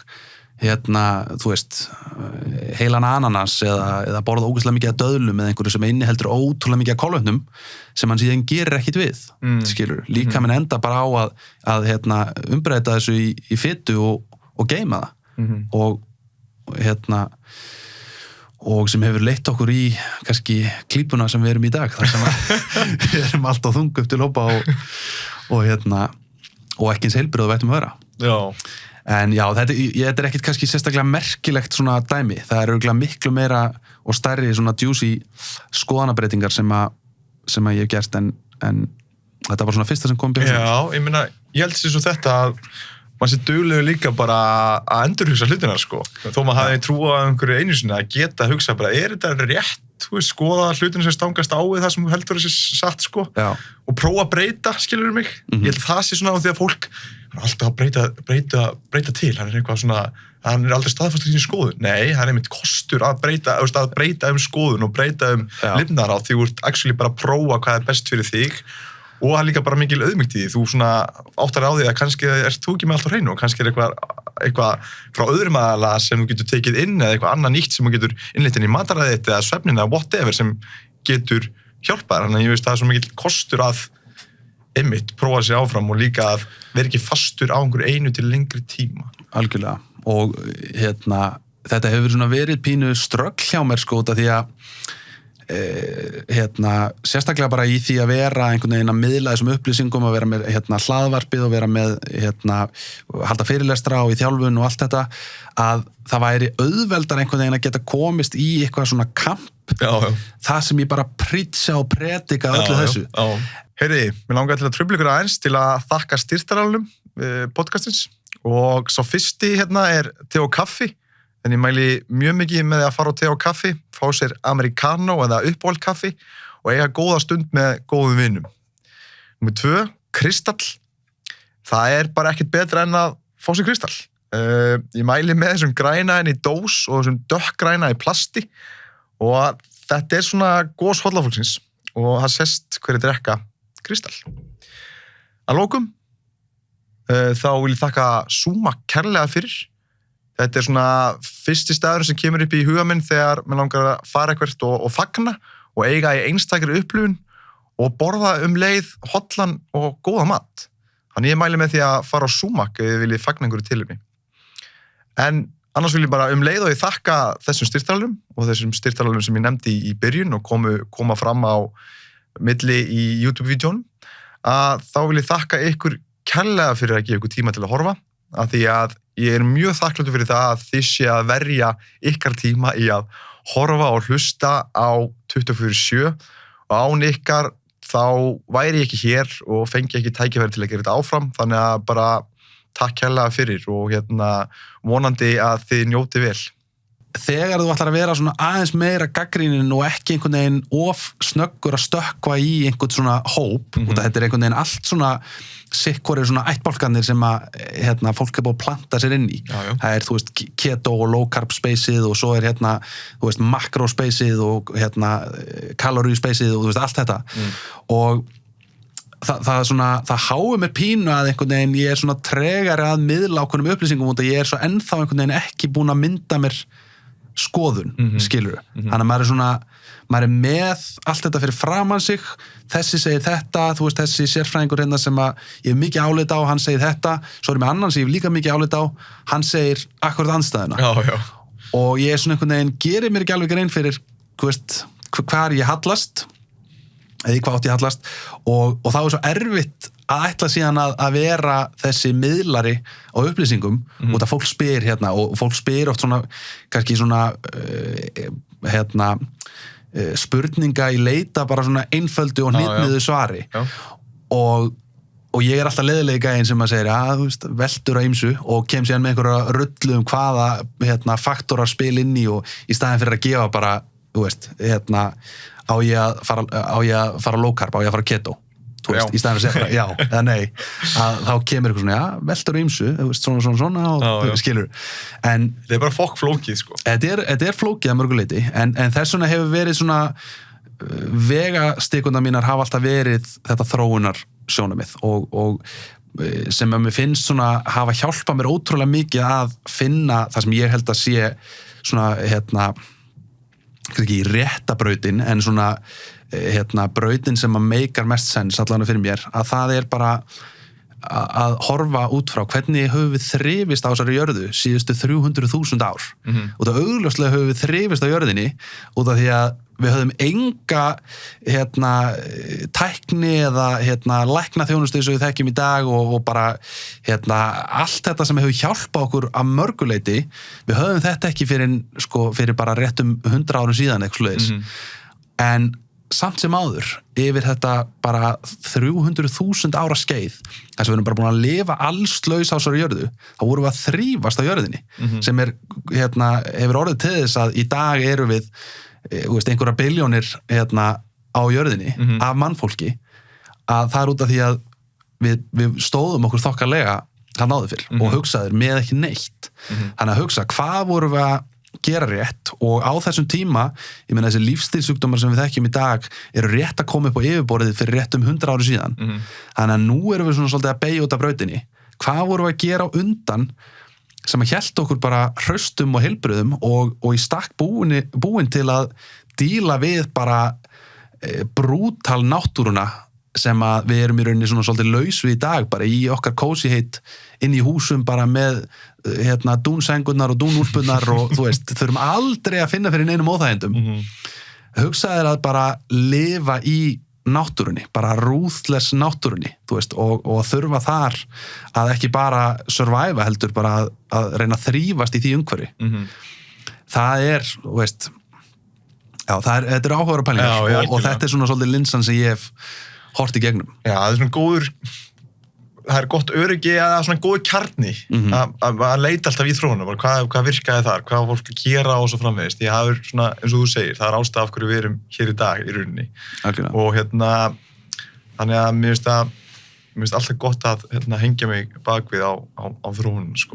heilan ananas eða borða ógeðslega mikið af döðlum eða einhverju sem inniheldur ótrúlega mikið af kolvetnum sem hann síðan gerir ekkit við, skilur. Líkaminn enda bara á að umbreyta þessu í fitu og geyma það og sem hefur leitt okkur í kannski klípuna sem við erum í dag þar sem við erum alltaf þung upp til hópa og ekki eins heilbrigð og við ættum að vera. Já. En já, þetta er ekkit kannski sérstaklega merkilegt svona dæmi. Það er örugglega miklu meira og stærri svona juicy skoðanabreitingar sem að ég hef gert en þetta var svona fyrsta sem kom byrja. Já, ég meina, ég held sér svo þetta að maður sé duglegur líka bara að endurhugsa hlutina, sko. Þó maður hafi trúað einhverju einu sinni að geta að hugsa bara, er þetta rétt, skoða hlutina sem stangast á við það sem heldur þessi satt, sko. Já. Og prófa að breyta, skilur mig. Ég held það sé svona á því að fólk er alltaf að breyta til. Hann er eitthvað svona, hann er aldrei staðfastur í sín skoðun. Nei, hann er einmitt kostur að breyta skoðun og breyta lifnaðarátt því þú ert actually bara að prófa hvað er best fyrir þig. Og það er líka bara mikil auðmýkt í því. Þú svona áttar á því að kannski ert þú ekki með allt á hreinu og kannski er eitthvað frá öðrum aðala sem þú getur tekið inn eða eitthvað annað nýtt sem þú getur innleitt inn í mataræðið þitt eða svefnina eða whatever sem getur hjálpað. Þannig að ég veist það er svo mikil kostur að einmitt prófa sig áfram og líka að vera ekki fastur á einhverju einu til lengri tíma. Algjörlega. Og þetta hefur svona verið pínu ströggl hjá mér sko út af því að sérstaklega bara í því að vera einhvern veginn að miðla þessum upplýsingum, að vera með hlaðvarpið og vera með halda fyrirlestra og í þjálfun og allt þetta, að það væri auðveldar einhvern veginn að geta komist í eitthvað svona kamp, það sem ég bara prýtsa og predika öllu þessu. Heyri, mér langar til að trufla ykkur aðeins til að þakka styrktaralunum podcastins, og sá fyrsti er te og kaffi. En ég mæli mjög mikið með að fara á te og kaffi, fá sér americano eða uppáhald kaffi og eiga góða stund með góðum vinum. Númer 2, kristall. Það bara ekkert betra en að fá sér kristall. Ég mæli með þessum græna í dós og þessum dökkgræna í plasti, og þetta svona gos hollafólksins og það sést hverju drekka kristall. Að lokum, þá vil ég þakka Zuma kærlega fyrir. Þetta svona fyrsti staður sem kemur upp í huga minn þegar mér langar að fara eitthvað og fagna og eiga í einstakri upplifun og borða leið hollan og góða mat. Þannig ég mæli með því að fara á Zoomak ef þið viljið fagna einhverju tilefni. En annars vil ég bara leið og ég þakka þessum styrktaralunum og þessum styrktaralunum sem ég nefndi í byrjun og koma fram á milli í YouTube-vídeónum, að þá vil ég þakka ykkur kærlega fyrir að gefa ykkur tíma til að horfa, af því að ég mjög þakkláttur fyrir það að þið sé að verja ykkar tíma í að horfa og hlusta á 24/7, og án ykkar þá væri ég ekki hér og fengi ekki tækifæri til að gera þetta áfram, þannig að bara takk kærlega fyrir og vonandi að þið njóti vel. Þegar þú ætlar að vera svona aðeins meira gagnrýnin og ekki einhvern veginn of snöggur að stökkva í einhvern svona hóp, og þetta einhvern veginn allt svona sikkorir svona ættbálkarnir sem að fólk búið að planta sér inn í. Það þú veist, keto og low carb spaceið, og svo þú veist, macro spaceið og calorie spaceið og þú veist, allt þetta. Og það háir mér pínu að einhvern veginn ég svona tregari að miðla ákveðnum upplýsingum, og ég svo ennþá einhvern veginn ekki búin að mynda mér skoðun, skilurðu. Þannig að maður með allt þetta fyrir framan sig, þessi segir þetta, þú veist, þessi sérfræðingur sem að ég hef mikið álit á, hann segir þetta, svo með annan sem ég hef líka mikið álit á, hann segir akkurat andstæðuna. Og ég svona einhvern veginn gerir mér ekki alveg grein fyrir, þú veist, hvar ég hallast, eða hvað átt ég hallast, og þá svo erfitt að ætla síðan að vera þessi miðlari á upplýsingum, og það fólk spyr og fólk spyr oft svona kannski svona spurninga í leita bara svona einföldu og hnitmiðu svari. Og ég alltaf leiðilegi gæinn sem að segja þú veist, veldur á ýmsu og kem síðan með einhverja rullu hvaða faktorar spil inn í, og í staðinn fyrir að gefa bara, þú veist, á ég að fara low carb, á ég að fara keto, þú veist, í staðinn fyrir að segja já eða nei, þá kemur eitthvað svona, veldur á ýmsu, þú veist, svona og skilur. En þetta bara fokkflókið, sko. Þetta flókið að mörgu leyti, en þess vegna hefur verið svona vegastikundar mínar hafa alltaf verið þetta þróunar sjónamið, og sem að mér finnst svona hafa hjálpað mér ótrúlega mikið að finna það sem ég held að sé svona ekki réttabrautin, en svona brautin sem að meikar mest sens allan fyrir mér, að það bara að horfa út frá hvernig höfum við þrifist á þessari jörðu síðustu 300.000 ár. Og það augljóslega höfum við þrifist á jörðinni út af því að við höfum enga tækni eða læknaþjónustu eins og við þekkjum í dag, og bara allt þetta sem hefur hjálpað okkur að mörguleiti, við höfum þetta ekki fyrir bara réttum 100 árum síðan eitthvað svoleiðis. En samt sem áður, yfir þetta bara 300.000 ára skeið, þess að við erum bara búin að lifa allslaus á þessari jörðu, þá vorum við að þrífast á jörðinni, sem hefur orðið til þess að í dag erum við einhverja biljónir á jörðinni af mannfólki, að það út af því að við stóðum okkur þokkalega hann áður fyrr og hugsaður með ekki neitt. Þannig að hugsa, hvað vorum við að gera rétt, og á þessum tíma, ég meina þessi lífstílsjúkdómar sem við þekkjum í dag eru rétt að koma upp á yfirborðið fyrir rétt 100 ári síðan. Þannig að nú erum við svona svolítið að beygja út af brautinni. Hvað vorum við að gera á undan sem að hélt okkur bara hraustum og heilbrigðum og í stakk búin til að díla við bara brútal náttúruna sem að við erum í rauninni svona svolítið laus við í dag, bara í okkar cozy heitt inn í húsum bara með dúnsengurnar og dúnúlpurnar og þú veist, þurfum aldrei að finna fyrir neinum óþægindum. Hugsaðu þér að bara lifa í náttúrunni, bara ruthless náttúrunni, þú veist, og þurfa þar að ekki bara survive heldur bara að reyna að þrífast í því umhverfi. Það þú veist, já, þetta er áhugaverðar pælingar og þetta er svona svolítið linsan sem ég hef hort í gegnum. Já, það er svona góður, það er gott öryggi að svona góður kjarni að leita alltaf í þróunum, hvað virkaði þar, hvað var fólk að gera og svo framvegist. Ég hafur svona, eins og þú segir, það er ástæða af hverju við erum hér í dag í rauninni. Algjörlega. Og þannig að mér finnst alltaf gott að hengja mig bakvið á þróunum, sko.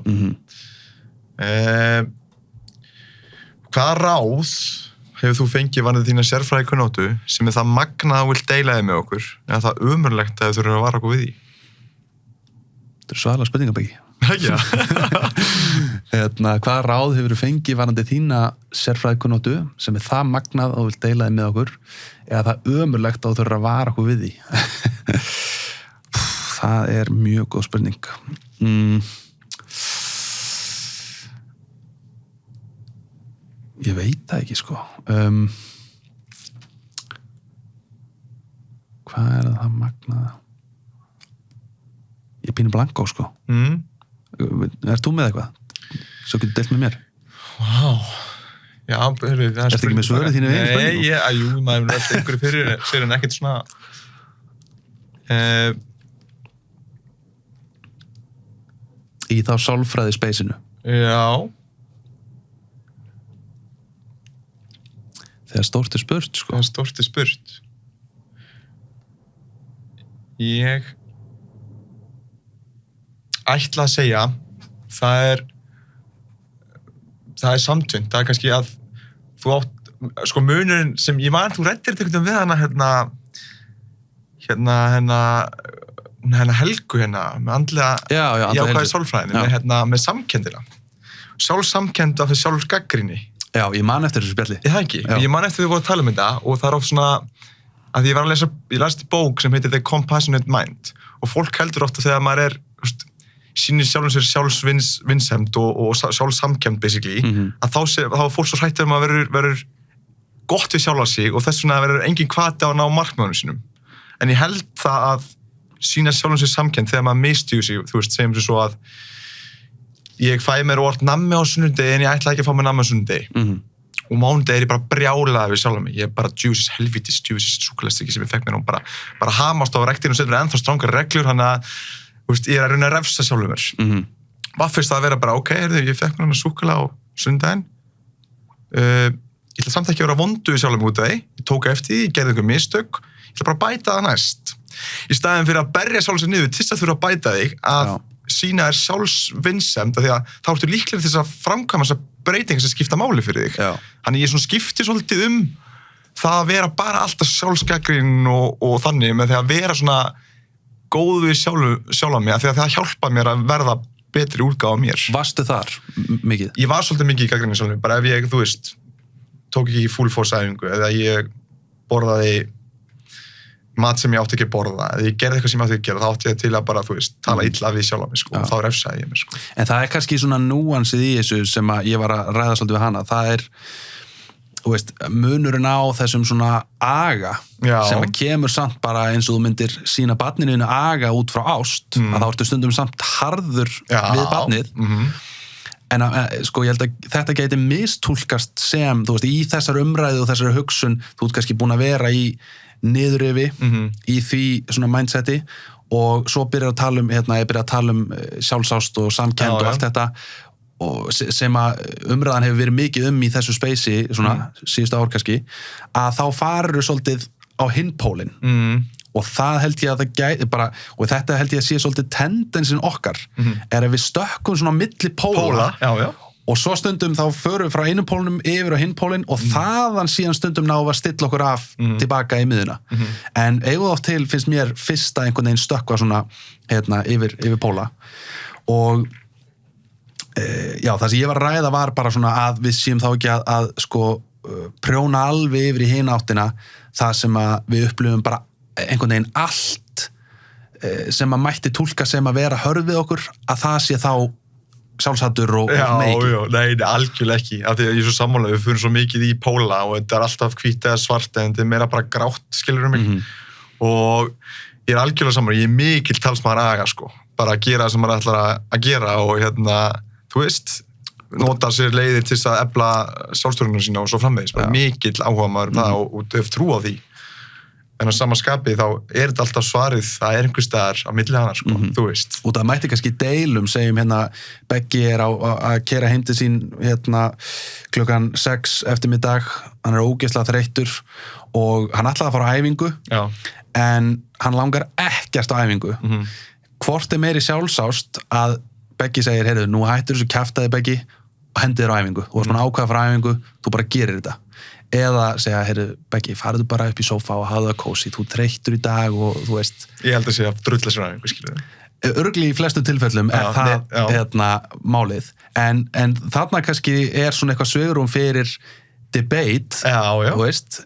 Hvaða ráð hefur þú fengið varðið þína sérfræðikunnáttu sem það magnað og vilt deila þið með okkur, eða það ömurlegt að þau þurfum að vara okkur við því? Þetta er svaðalega spurningabæki. Já. Hvaða ráð hefur þú fengið varðið þína sérfræðikunnáttu sem það magnað og vilt deila þið með okkur, eða það ömurlegt að þau þurfum að vara okkur við því? Það er mjög góð spurning. Ég veit það ekki, sko. Hvað er það magnaða? Ég pínu blankó, sko. Ert þú með eitthvað? Svo getur deilt með mér. Vá. Já, það er Ertu ekki með svörið þínu eigin spurningum? Nei, jú, maður er alltaf einhverju fyrir sér en ekkert svona... Í þá sálfræði spacinu. Já. Þegar stórt er spurt, sko. Þegar stórt er spurt. Ég ætla að segja, það er samtvinnt. Það er kannski að þú átt, sko munurinn sem ég man, þú ræddir þetta við hana Helgu með andlega jákvæði sálfræðinni, með samkendina. Sjálfsamkend af því sjálfsgagnrýni. Já, ég man eftir þessu spjalli. Það ekki. Já. Ég man eftir því að voru að tala þetta og það er oft svona að ég var að ég las bók sem heitir The Compassionate Mind og fólk heldur ofta þegar maður sýnir sjálfum sér sjálfsvinsemd og sjálfsamkemd basically, að þá er fólk svo hrættur að verður gott við sjálfa sig og þess vegna verður engin hvati á að ná markmiðunum sínum. En ég held það að sýna sjálfum sér samkemd þegar maður mistýgur sig, þú veist, segjum sér svo að ég fæ mér orð nammi á sunnudegi en ég ætla ekki að fá mér nammi á sunnudegi. Og mánudegi er ég bara brjálaði við sjálf mig. Ég er bara helvítis súkulegstykki sem ég fekk mér og bara hamast á rektinu og setur mér ennþá strangari reglur, þannig að ég er að reyna að refsa sjálfum mér. Hvað fyrst það að vera bara, ok, ég fekk mér hann að súkulega á sunnudegin. Ég ætla samt ekki að vera vondu við sjálfum mig út af því. Ég tók eftir því, ég gerði einhver mistök. Ég ætla bara að bæta það næst. Í staðinn fyrir að berja sjálfum sér niður til þess að þurfa að bæta þig, að sína þér sjálfsvinsemd, af því að þá ertu líklega til þess að framkvæma þessar breytingar sem skipta máli fyrir þig. Þannig ég skipti svolítið það að vera bara alltaf sjálfsgagnrýnin og þannig með því að vera svona góð við sjálfa mig, af því að það hjálpa mér að verða betri útgáfa af mér. Varstu þar mikið? Ég var svolítið mikið í gagnrýni sjálfa mig, bara ef ég, þú veist, tók ekki full force æfingu eða ég borðaði mat sem ég átti ekki að borða, eða ég gerði eitthvað sem ég átti ekki að gera, þá átti ég til að bara, þú veist, tala illa við sjálf mig, sko, og þá refsaði ég mér, sko. En það er kannski svona núansið í þessu sem að ég var að ræða svolítið við hana, það er, þú veist, munurinn á þessum svona aga, sem að kemur samt bara eins og þú myndir sína barninu aga út frá ást, að þá ertu stundum samt harður við barnið, en sko ég held að þetta geti mistúlkast sem, þú veist, í þessar umræðu og þessar hugsun, þú ert kannski búin að vera í niðurrifi í því svona mindseti og svo byrjar að tala um sjálfsást og samkennd og allt þetta og sem að umræðan hefur verið mikið í þessu spacei svona síðustu ár kannski, að þá farur svolítið á hinpólinn og það held ég að það gæti bara, og þetta held ég að sé svolítið tendensin okkar, er að við stökkum svona milli póla. Og svo stundum þá förum við frá einum pólnum yfir á hinn pólinn og þaðan síðan stundum náum við að stilla okkur af tilbaka í miðuna. En eigum oft til finnst mér fyrsta einhvern veginn stökkva svona yfir póla. Og það sem ég var að ræða var bara svona að við séum þá ekki að sko prjóna alveg yfir í hina áttina það sem að við upplifum bara einhvern veginn allt sem að mætti túlka sem að vera hörð við okkur, að það sé þá sjálfshattur og meiki. Já, nei, algjörlega ekki. Af því að ég er svo sammála, við fyrir svo mikið í póla og þetta er alltaf hvítt eða svart en þetta er meira bara grátt, skilurðu mig. Og ég er algjörlega sammála, ég er mikill talsmaður aga, sko. Bara að gera það sem maður ætlar að gera og þú veist, nota sér leiðir til að efla sjálfstjórnina sína og svo framvegis. Bara mikill áhuga maður það og hef trú á því. En á sama skapi þá er þetta alltaf svarið, það er einhver staðar á milli hana, sko, þú veist. Og það mætti kannski deilum, segjum Beggi er að keyra heim til sín klukkan 6 eftirmiddag, hann er ógeðslega þreyttur og hann ætlaði að fara á æfingu, en hann langar ekkert á æfingu. Hvort er meiri sjálfsást að Beggi segir, heyrðu, nú hættur þessu kjaftaði Beggi og hendir þér á æfingu. Þú varst ákveða að fara á æfingu, þú bara gerir þetta. Eða segja, heyrðu, Beggi, farðu bara upp í sófa og hafa það kósí, þú þreyttur í dag og þú veist. Ég held að segja drulla sér aðeins, skilur þið. Örugglega í flestum tilfellum er það málið. En þarna kannski er svona eitthvað svigrúm fyrir debate, þú veist.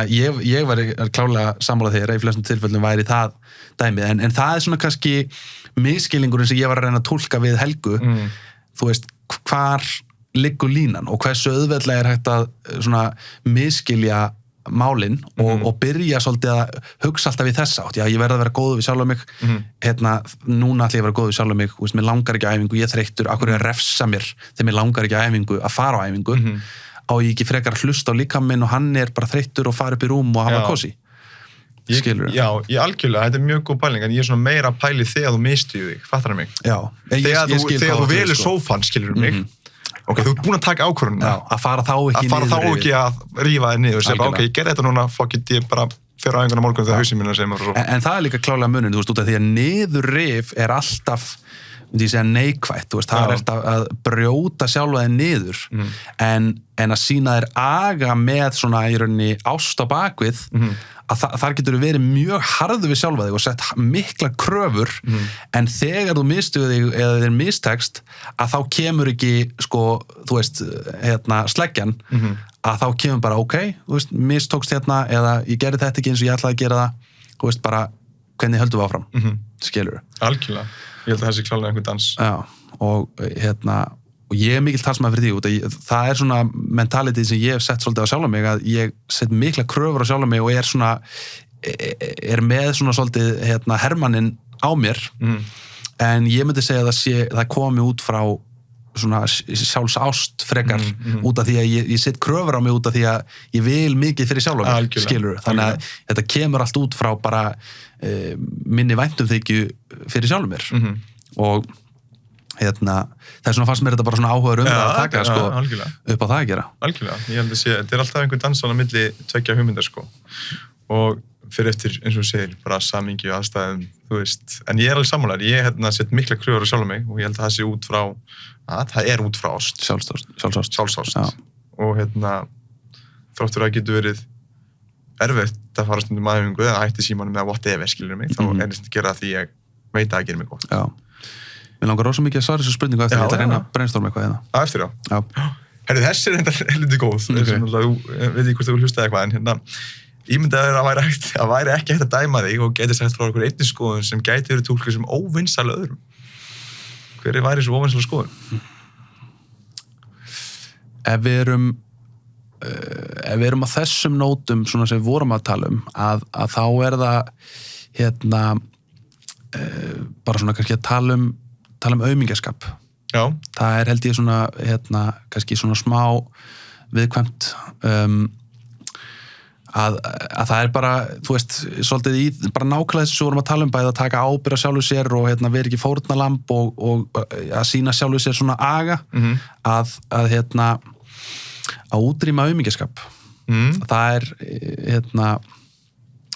Ég var klárlega sammála þér, í flestum tilfellum væri það dæmið. En það er svona kannski misskilningurinn sem ég var að reyna að túlka við Helgu. Þú veist, hvar liggur línan og hversu auðveldlega er hægt að svona misskilja málin og byrja svolítið að hugsa alltaf í þessa átt. Já, ég verð að vera góður við sjálf mig. Núna ætla ég að vera góður við sjálf mig. Mér langar ekki á æfingu, ég þreyttur. Akkur er að refsa mér þegar mér langar ekki á æfingu að fara á æfingu. Á ég ekki frekar að hlusta á líkaminn og hann er bara þreyttur og fara upp í rúm og hafa kósí. Skilur? Já, ég algjörlega, þetta er mjög góð pæling en ég er svona meira að pæli þegar þú mistuðu þig, fattar mig? Já, þegar þú velur sófann, skilur mig? Ok, þú ert búin að taka ákvörðunina. Að fara þá ekki að rífa þig niður og segja, ok, ég gerði þetta núna, fuck ég bara fyrir á einhverjum morgun þegar hausinn minna segir mér og svo. En það er líka klárlega muninn, þú veist, út af því að niðurrif er alltaf, myndi ég segja, neikvætt, þú veist, það er að brjóta sjálfa þig niður, en að sýna þér aga með svona í rauninni ást á bakvið, að þar getur verið mjög harður við sjálfa þig og sett mikla kröfur, en þegar þú mistuð þig eða þér mistekst, að þá kemur ekki, sko, þú veist, sleggjan, að þá kemur bara, ok, þú veist, mistókst eða ég gerði þetta ekki eins og ég ætlaði að gera það, þú veist, bara, hvernig höldum við áfram, skilur? Algjörlega, ég held að það sé klálega einhver dans. Já, og ég er mikill talsmaður fyrir því, það er svona mentalitið sem ég hef sett svolítið á sjálf mig, að ég set mikla kröfur á sjálf mig og er með svona svolítið hermanninn á mér, en ég myndi segja að það komi út frá svona sjálfsást frekar, út af því að ég set kröfur á mig út af því að ég vil mikið fyrir sjálf mig, skilur, þannig að þetta kemur allt út frá bara minni væntumþykju fyrir sjálf mér, og það er svona fannst mér þetta bara svona áhugaður að taka sko, upp á það að gera. Algjörlega, ég held að þetta er alltaf einhver dansan á milli tveggja hugmyndar sko, og fyrir eftir, eins og þú segir, bara samingi og aðstæðum, þú veist, en ég er alveg sammálaður, ég sett mikla kröfur á sjálf mig og ég held að það sé út frá, það er út frá ást. Sjálfsást. Og þráttur að það getur verið erfitt að fara stundum æfingu eða hætti símanum eða whatever, skilur mig, þá er þetta að gera því ég veit að það gerir mig gott. Já. Mér langar rosa mikið að svara þessu spurningu eftir, ég ætla að reyna að brainstorma eitthvað eftir Herru, þessi er enda heldur góð, þú veit ekki hvort þú vil hlusta eitthvað, en ímyndaður að væri ekki hægt að dæma þig og geti sagt frá einhver einnig skoðun sem gæti verið túlkuð sem óvinsæl öðrum. Hver væri þessu óvinsæla skoðun? Ef við erum á þessum nótum svona sem við vorum að tala að þá er það bara svona kannski að tala um aumingjaskap. Já. Það er held ég svona, kannski svona smá viðkvæmt, að það er bara, þú veist, svolítið í bara nákvæmlega þessu vorum að tala bæði að taka ábyrgð á sjálfu sér og vera ekki fórnarlamb og að sýna sjálfu sér svona aga, að útrýma aumingjaskap. Það er,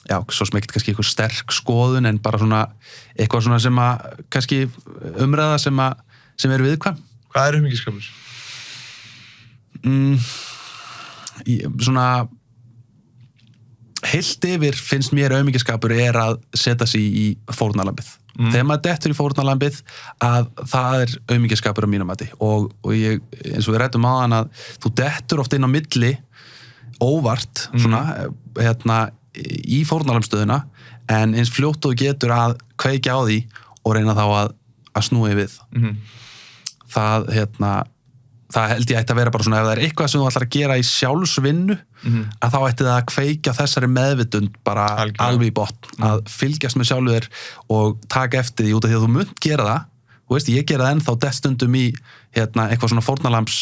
já, svo sem ekkert kannski eitthvað sterk skoðun en bara svona eitthvað svona sem að kannski umræða sem er viðkvæm. Hvað er aumingjaskapur? Svona heilt yfir finnst mér aumingjaskapur er að setja sig í fórnarlambið. Þegar maður dettur í fórnarlambið að það er aumingjaskapur á mínum mati og ég, eins og við ræddum áðan að þú dettur oft inn á milli óvart svona, í fórnarlamstöðuna en eins fljótt og þú getur að kveikja á því og reyna þá að snúa við. Það held ég ætti að vera bara svona ef það er eitthvað sem þú ætlar að gera í sjálfsvinnu að þá ætti það að kveikja þessari meðvitund bara alveg í botn að fylgjast með sjálfu þér og taka eftir því út af því að þú munt gera það. Þú veist, ég gera það ennþá stundum í eitthvað svona fórnarlambs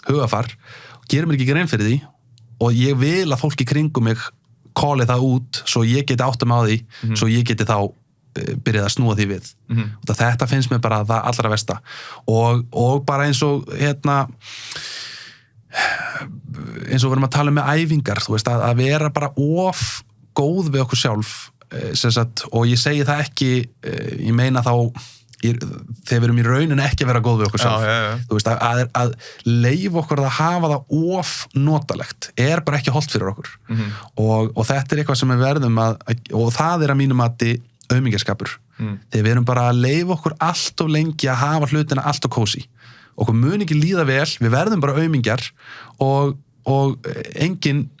hugafar og gerir mér ekki grein fyrir því og ég vil að fólk í kringum mig calli það út svo ég geti áttum á því svo ég geti þá byrjað að snúa því við. Þetta finnst mér bara það allra versta og bara eins og við erum að tala með æfingar, þú veist, að vera bara of góð við okkur sjálf og ég segi það ekki ég meina þá þegar við erum í rauninni ekki að vera góð við okkur sjálf. Þú veist, að leyfa okkur að hafa það of notalegt bara ekki hollt fyrir okkur og þetta eitthvað sem við verðum og það að mínum mati aumingjaskapur. Þegar við erum bara að leyfa okkur allt of lengi að hafa hlutina allt of kósí. Okkur mun ekki líða vel, við verðum bara aumingjar og engin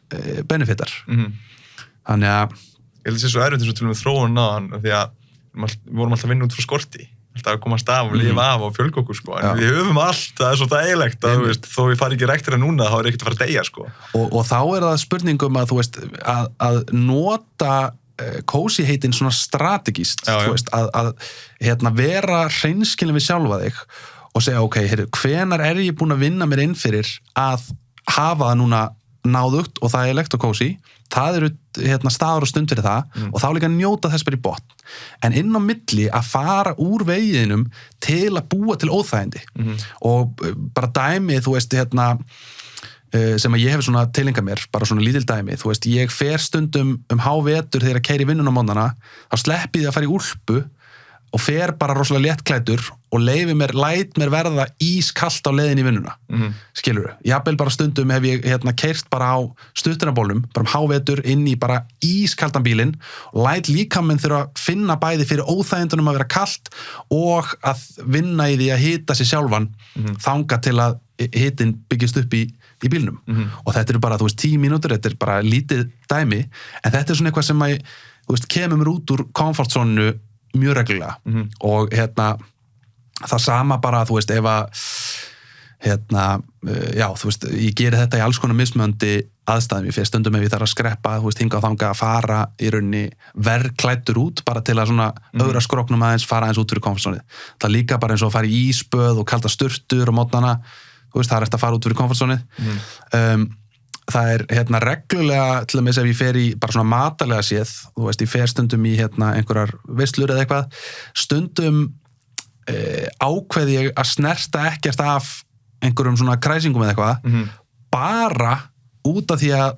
benefitar. Þannig að ég held að það sé svo erfitt eins og til og með þróun náðan því að við vorum alltaf að vinna út frá skorti. Alltaf að komast af og lifa af og fjölga okkur sko. En við höfum allt, það svo þægilegt að þó við fari ekki rektina núna þá ekkert að fara að deyja sko. Og þá það spurningum að þú veist að nota kósí heitin svona strategíst, þú veist, að vera hreinskilin við sjálfa þig og segja, ok, hvenar ég búin að vinna mér inn fyrir að hafa það núna náðugt og þægilegt og kósí, það eru staður og stund fyrir það og þá líka njóta þess bara í botn. En inn á milli að fara úr veginum til að búa til óþægindi og bara dæmi, þú veist, sem að ég hef svona tilenga mér, bara svona lítil dæmi, þú veist, ég fer stundum hávetur þegar ég keyri vinnuna á mótnana, þá sleppi ég að fara í úlpu og fer bara rosalega léttklæddur og læt mér verða ískalt á leiðin í vinnuna, skilurðu. Jafnvel bara stundum hef ég keyrt bara á stuttunarbólnum, bara hávetur inn í bara ískaldan bílinn og læt líkaminn þurfa að finna bæði fyrir óþægindunum að vera kalt og að vinna í því að hita sig sjálfan þanga til að hitin byggist upp í bílnum. Og þetta eru bara, þú veist, 10 mínútur, þetta bara lítið dæmi, en þetta svona eitthvað sem að, þú veist, kemur mér út úr komfortzónu mjög reglulega og það sama bara, þú veist, ef að þú veist, ég geri þetta í alls konar mismunandi aðstæðum, ég fyrir stundum ef ég þarf að skreppa, þú veist, hinga og þanga að fara í rauninni verðklæddur út bara til að svona ögra skroknum aðeins, fara aðeins út fyrir komfortzónið. Það líka bara eins og að fara í ísböð og kalda sturtur og mótnana, þú veist, það eftir að fara út fyrir komfortzónið. Það reglulega, til að með ef ég fer í bara svona matalega séð, þú veist, ég fer stundum í einhverjar veislur eða eitthvað, stundum ákveði ég að snerta ekkert af einhverjum svona kræsingum eða eitthvað, bara út af því að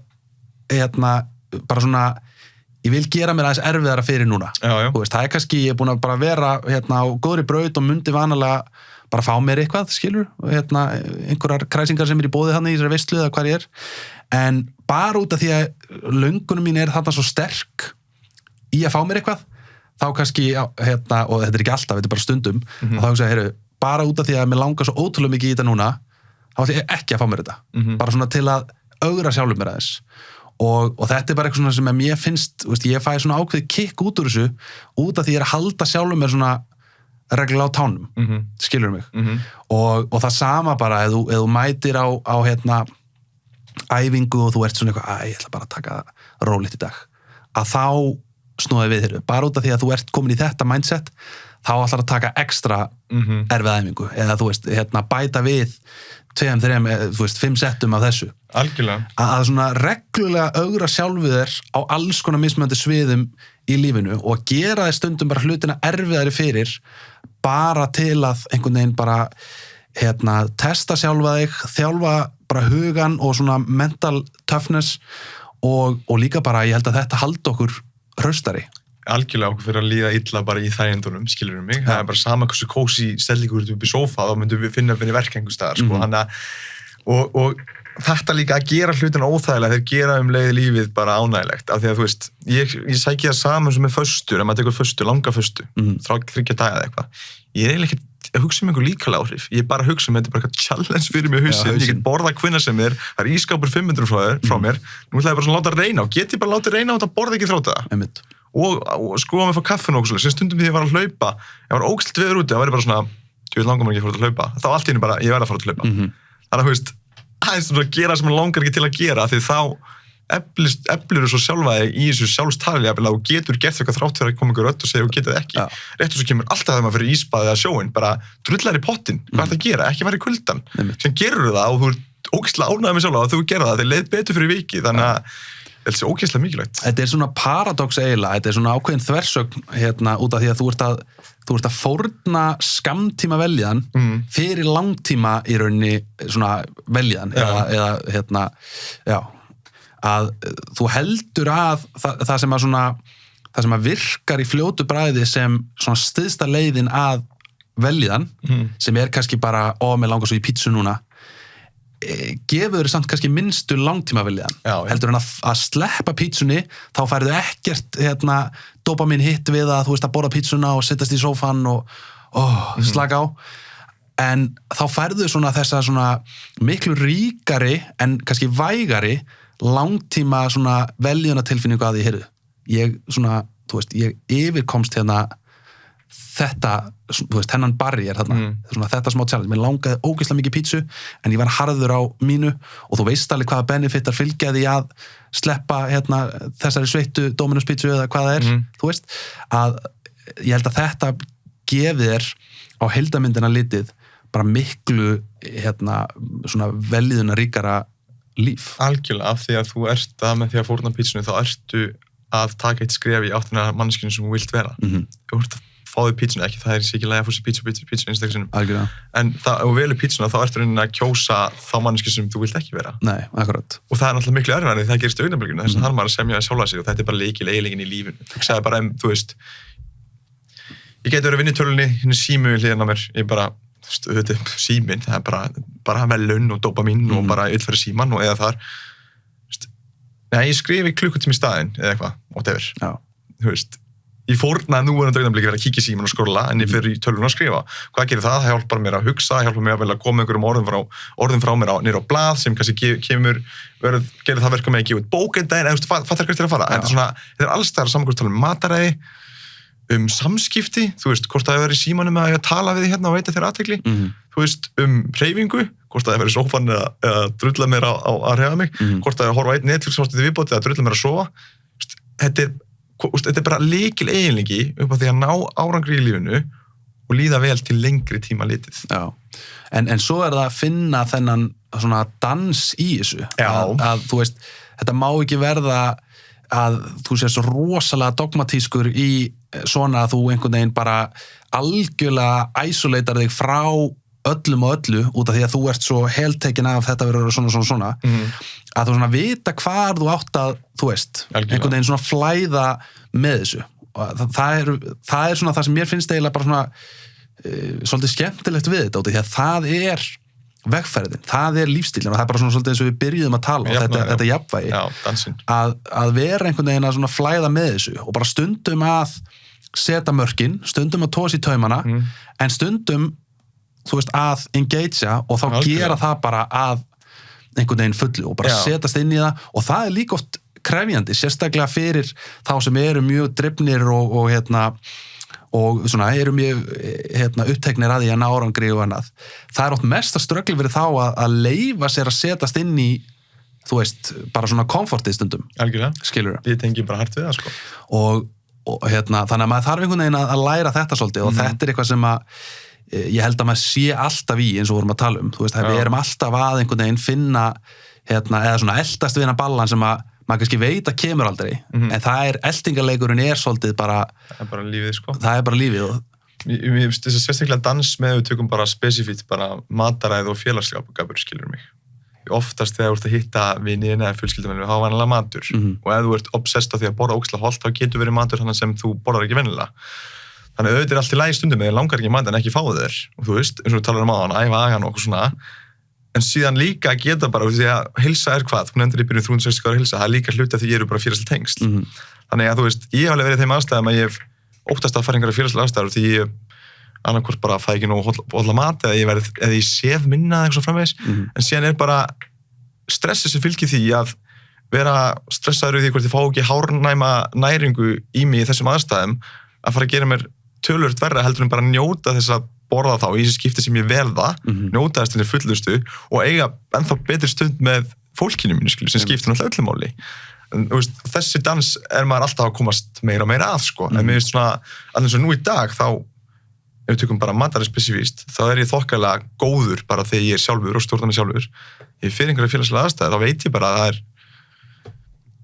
bara svona, ég vil gera mér aðeins erfiðara fyrir núna. Þú veist, það kannski, ég búin að bara vera á góðri braut og mundi vanalega bara fá mér eitthvað, skilur, einhverjar kræsingar sem í boði þannig í þessari veislu eða hvað ég en bara út af því að löngunum mín þarna svo sterk í að fá mér eitthvað, þá kannski, og þetta er ekki alltaf, þetta er bara stundum, og þá kannski, bara út af því að mér langar svo ótrúlega mikið í þetta núna, þá ætla ég ekki að fá mér þetta, bara svona til að ögra sjálfum mér aðeins. Og þetta er bara eitthvað svona sem að mér finnst, veist, ég fæ svona ákveðið kikk út úr þessu, út af því ég að halda sjálfum mér svona reglulega á tánum, skilur mig. Og það sama bara, ef þú mætir á æfingu og þú ert svona eitthvað, ég ætla bara að taka rólegt í dag, að þá snúið við þér, bara út af því að þú ert komin í þetta mindset, þá ætlar að taka ekstra erfið æfingu, eða þú veist, bæta við 2, 3, þú veist, 5 settum af þessu. Algjörlega. Að svona reglulega ögra sjálfu þér á alls konar mismunandi sviðum í lífinu og gera þér stundum bara hlutina erfiðari fyrir, bara til að einhvern veginn bara testa sjálfa þig, þjálfa bara hugan og svona mental toughness og líka bara, ég held að þetta haldi okkur hraustari. Algjörlega okkur fyrir að líða illa bara í þægindunum, skilur mig. Það er bara sama hversu kósí stellingur upp í sófa, þá myndum við finna fyrir verk einhvers staðar, sko. Og þetta líka að gera hlutina óþægilega, þeir gera leið lífið bara ánægilegt, af því að þú veist, ég sæki það saman sem með föstur, ef maður tekur föstu, langa föstu, 3 daga eða eitthvað. Ég er eiginlega að hugsa einhver líkamlega áhrif, ég er bara að hugsa þetta er bara eitthvað challenge fyrir mig hausinn, ég get borða hvenær sem það er ískápur 500 frá mér, nú ætla ég bara svona að láta reyna og get ég bara látið reyna á þetta borða ekki þráta og skoða mig frá kaffinu og sem stundum því ég var að hlaupa, ég var ógæslega veður úti, það væri bara svona, ég vil langar mér ekki að fara að hlaupa, þá allt í einu bara, ég verð að fara að hlaupa. Þannig að, þú veist, aðeins að gera sem maður langar ekki til að gera, því þá eflur svo sjálfa þig í þessu sjálfstali að þú getur gert eitthvað þrátt fyrir að koma ykkur rödd og segja þú getið ekki. Rétt og svo kemur alltaf þegar maður fyrir ísbaðið að sjóinn, bara drullar í pottinn, hvað er það að gera, ekki fara í kuldan. Sem gerur það og þú ert ógeðslega ánægður með sjálfa og þú gerð það, þið leið betur fyrir vikið, þannig að þetta er ógeðslega mikilvægt. Þetta er svona paradox eiginlega, þetta er svona ákveðin þversögn út af því að þú ert að fórna skammtíma veljan fyrir langtíma í rauninni svona veljan eða að þú heldur að það sem að virkar í fljótu bragði sem svona styðsta leiðin að veljan sem er kannski bara mig langar svo í pítsu núna gefur þér samt kannski minnstu langtíma veljan heldur en að sleppa pítsunni þá færðu ekkert dopamin hitt við að þú veist að borða pítsuna og sittast í sófan og slaka á en þá færðu svona þessa svona miklu ríkari en kannski vægari langtíma svona veljunatilfinningu að ég heyrðu. Ég svona, þú veist, ég yfirkomst þetta, þú veist, hennan barrier þarna, svona þetta smá challenge. Mér langaði ógeðslega mikið pítsu, en ég var harður á mínu og þú veist alveg hvaða benefittar fylgja því að sleppa þessari sveittu Dominus pítsu eða hvað það er, þú veist, að ég held að þetta gefi þér á heildarmyndina litið bara miklu, svona veljunaríkara líf. Algjörlega, af því að þú ert að með því að fórna pítsunni þá ertu að taka eitt skref í áttina manneskinu sem þú vilt vera. Þú ert að fá þig pítsunni, ekki það er ekki lægi að fá sér pítsu einstaklega sinnum. Algjörlega. En ef þú velur pítsuna þá ertu rauninni að kjósa þá manneski sem þú vilt ekki vera. Nei, akkurat. Og það er náttúrulega miklu erfiðara því það gerist í augnablikinu, þess að þarf maður að semja sjálfa sig og þetta er bara eiginlegin í lífinu. Þú sagði bara, þú veist, ég geti verið að vinna í tölunni, hérna símu við hliðina á mér, ég bara síminn, það er bara velun og dopamin og bara öll fyrir síman og eða þar ég skrifi klukkutími í staðinn eða eitthvað, whatever þú veist, ég fórnaði nú augnablikið að kíkja í síman og skrolla en ég fyrir í tölvuna að skrifa hvað gerir það? Það hjálpar mér að hugsa, hjálpar mér að koma einhverjum orðum frá mér niður á blað sem kannski gerir það verka með að gefa út bók einn daginn, fattar hvert er að fara þetta er alls staðar saman tala mataræði samskipti, þú veist, hvort það hefur verið í símanum að tala við þig og veita þér athygli þú veist, hreyfingu hvort það hefur verið í sófan eða drulla mér að hreyfa mig, hvort það hefur horfa einn Netflix ástæði viðbóti eða drulla mér að sofa þetta er bara lykil eiginleiki upp á því að ná árangri í lífinu og líða vel til lengri tíma litið. Já, en svo er það að finna þennan svona dans í þessu að þú veist, þetta má ekki verða að þú sé svo rosalega dogmatískur í svona að þú einhvern veginn bara algjörlega isolatar þig frá öllum og öllu út af því að þú ert svo heltekin af þetta verður svona að þú svona vita hvar þú átt að þú veist, einhvern veginn svona flæða með þessu og það er svona það sem mér finnst eiginlega bara svona svolítið skemmtilegt við þetta út af því að það er vegferðin, það er lífstílinn og það er bara svona svolítið eins og við byrjuðum að tala og þetta jafnvægi að vera einhvern veginn að svona flæða með þessu og bara stundum að setja mörkin, stundum að tósa í taumana en stundum þú veist að engagea og þá gera það bara að einhvern veginn fullu og bara setjast inn í það og það er líka oft krefjandi, sérstaklega fyrir þá sem eru mjög drifnir og svona eru mjög uppteknir að því að ná árangri og annað. Það er oft mesta ströggl fyrir þá að leyfa sér að setjast inn í, þú veist, bara svona komfortið stundum. Algjörlega. Skilurðu? Ég tengi bara hart við það, sko. Og þannig að maður þarf einhvern veginn að læra þetta svolítið og þetta er eitthvað sem að ég held að maður sé alltaf í eins og vorum að tala þú veist, við erum alltaf að einhvern veginn finna eða svona eldast við hennar ballan sem að maður kannski veit að kemur aldrei en það er, eldingarleikurinn er svolítið bara það er bara lífið, sko. Það er bara lífið Mér finnst þess að sérstaklega dans með við tökum bara spesifítt bara mataræð og félagsskapur skilur mig. Oftast þegar þú ert að hitta vini eða fjölskyldumennir þá vanalega matur og ef þú ert obsessed á því að borða ógeðslega hollt þá getur verið matur þannig sem þú borðar ekki venjulega. Þannig auðvitað er allt í lagi stundum eða langar ekki mat en ekki fá þér og þú veist, eins og við talar áðan, æfa agan og okkur svona en síðan líka að geta bara því að heilsa er hvað, þú nefndir í byrjun 360 ára heilsa, það er líka hluti að því ég eru bara félagslega tengsl. Þannig að þú veist, ég hef alveg verið í þeim aðstæðum að ég hef óttast að fara einhverja félagslega aðstæður því ég annarkvort bara fæ ekki nógu holla mat eða ég sef minna eitthvað svo framvegis, en síðan bara stressi sem fylgir því að vera stressaður í því hvort ég fá ekki hárnæma næringu í mig í þessum aðstæðum að fara að gera mér töluvert verra heldur en bara njóta þess að borða þá í þessi skipti sem ég vel það, njóta þess til þess fullustu og eiga ennþá betri stund með fólkinu mínu, sem skiptir náttúrulega öllu máli. En, þessi dans maður alltaf að komast meira og meira að, en mér finnst svona, alveg svo nú í dag, þá, ef við tökum bara matarinn spesifíst, þá ég þokkalega góður bara þegar ég sjálfur og stjórna mig sjálfur. Ef ég fyrir einhverja félagslega aðstæði, þá veit ég bara að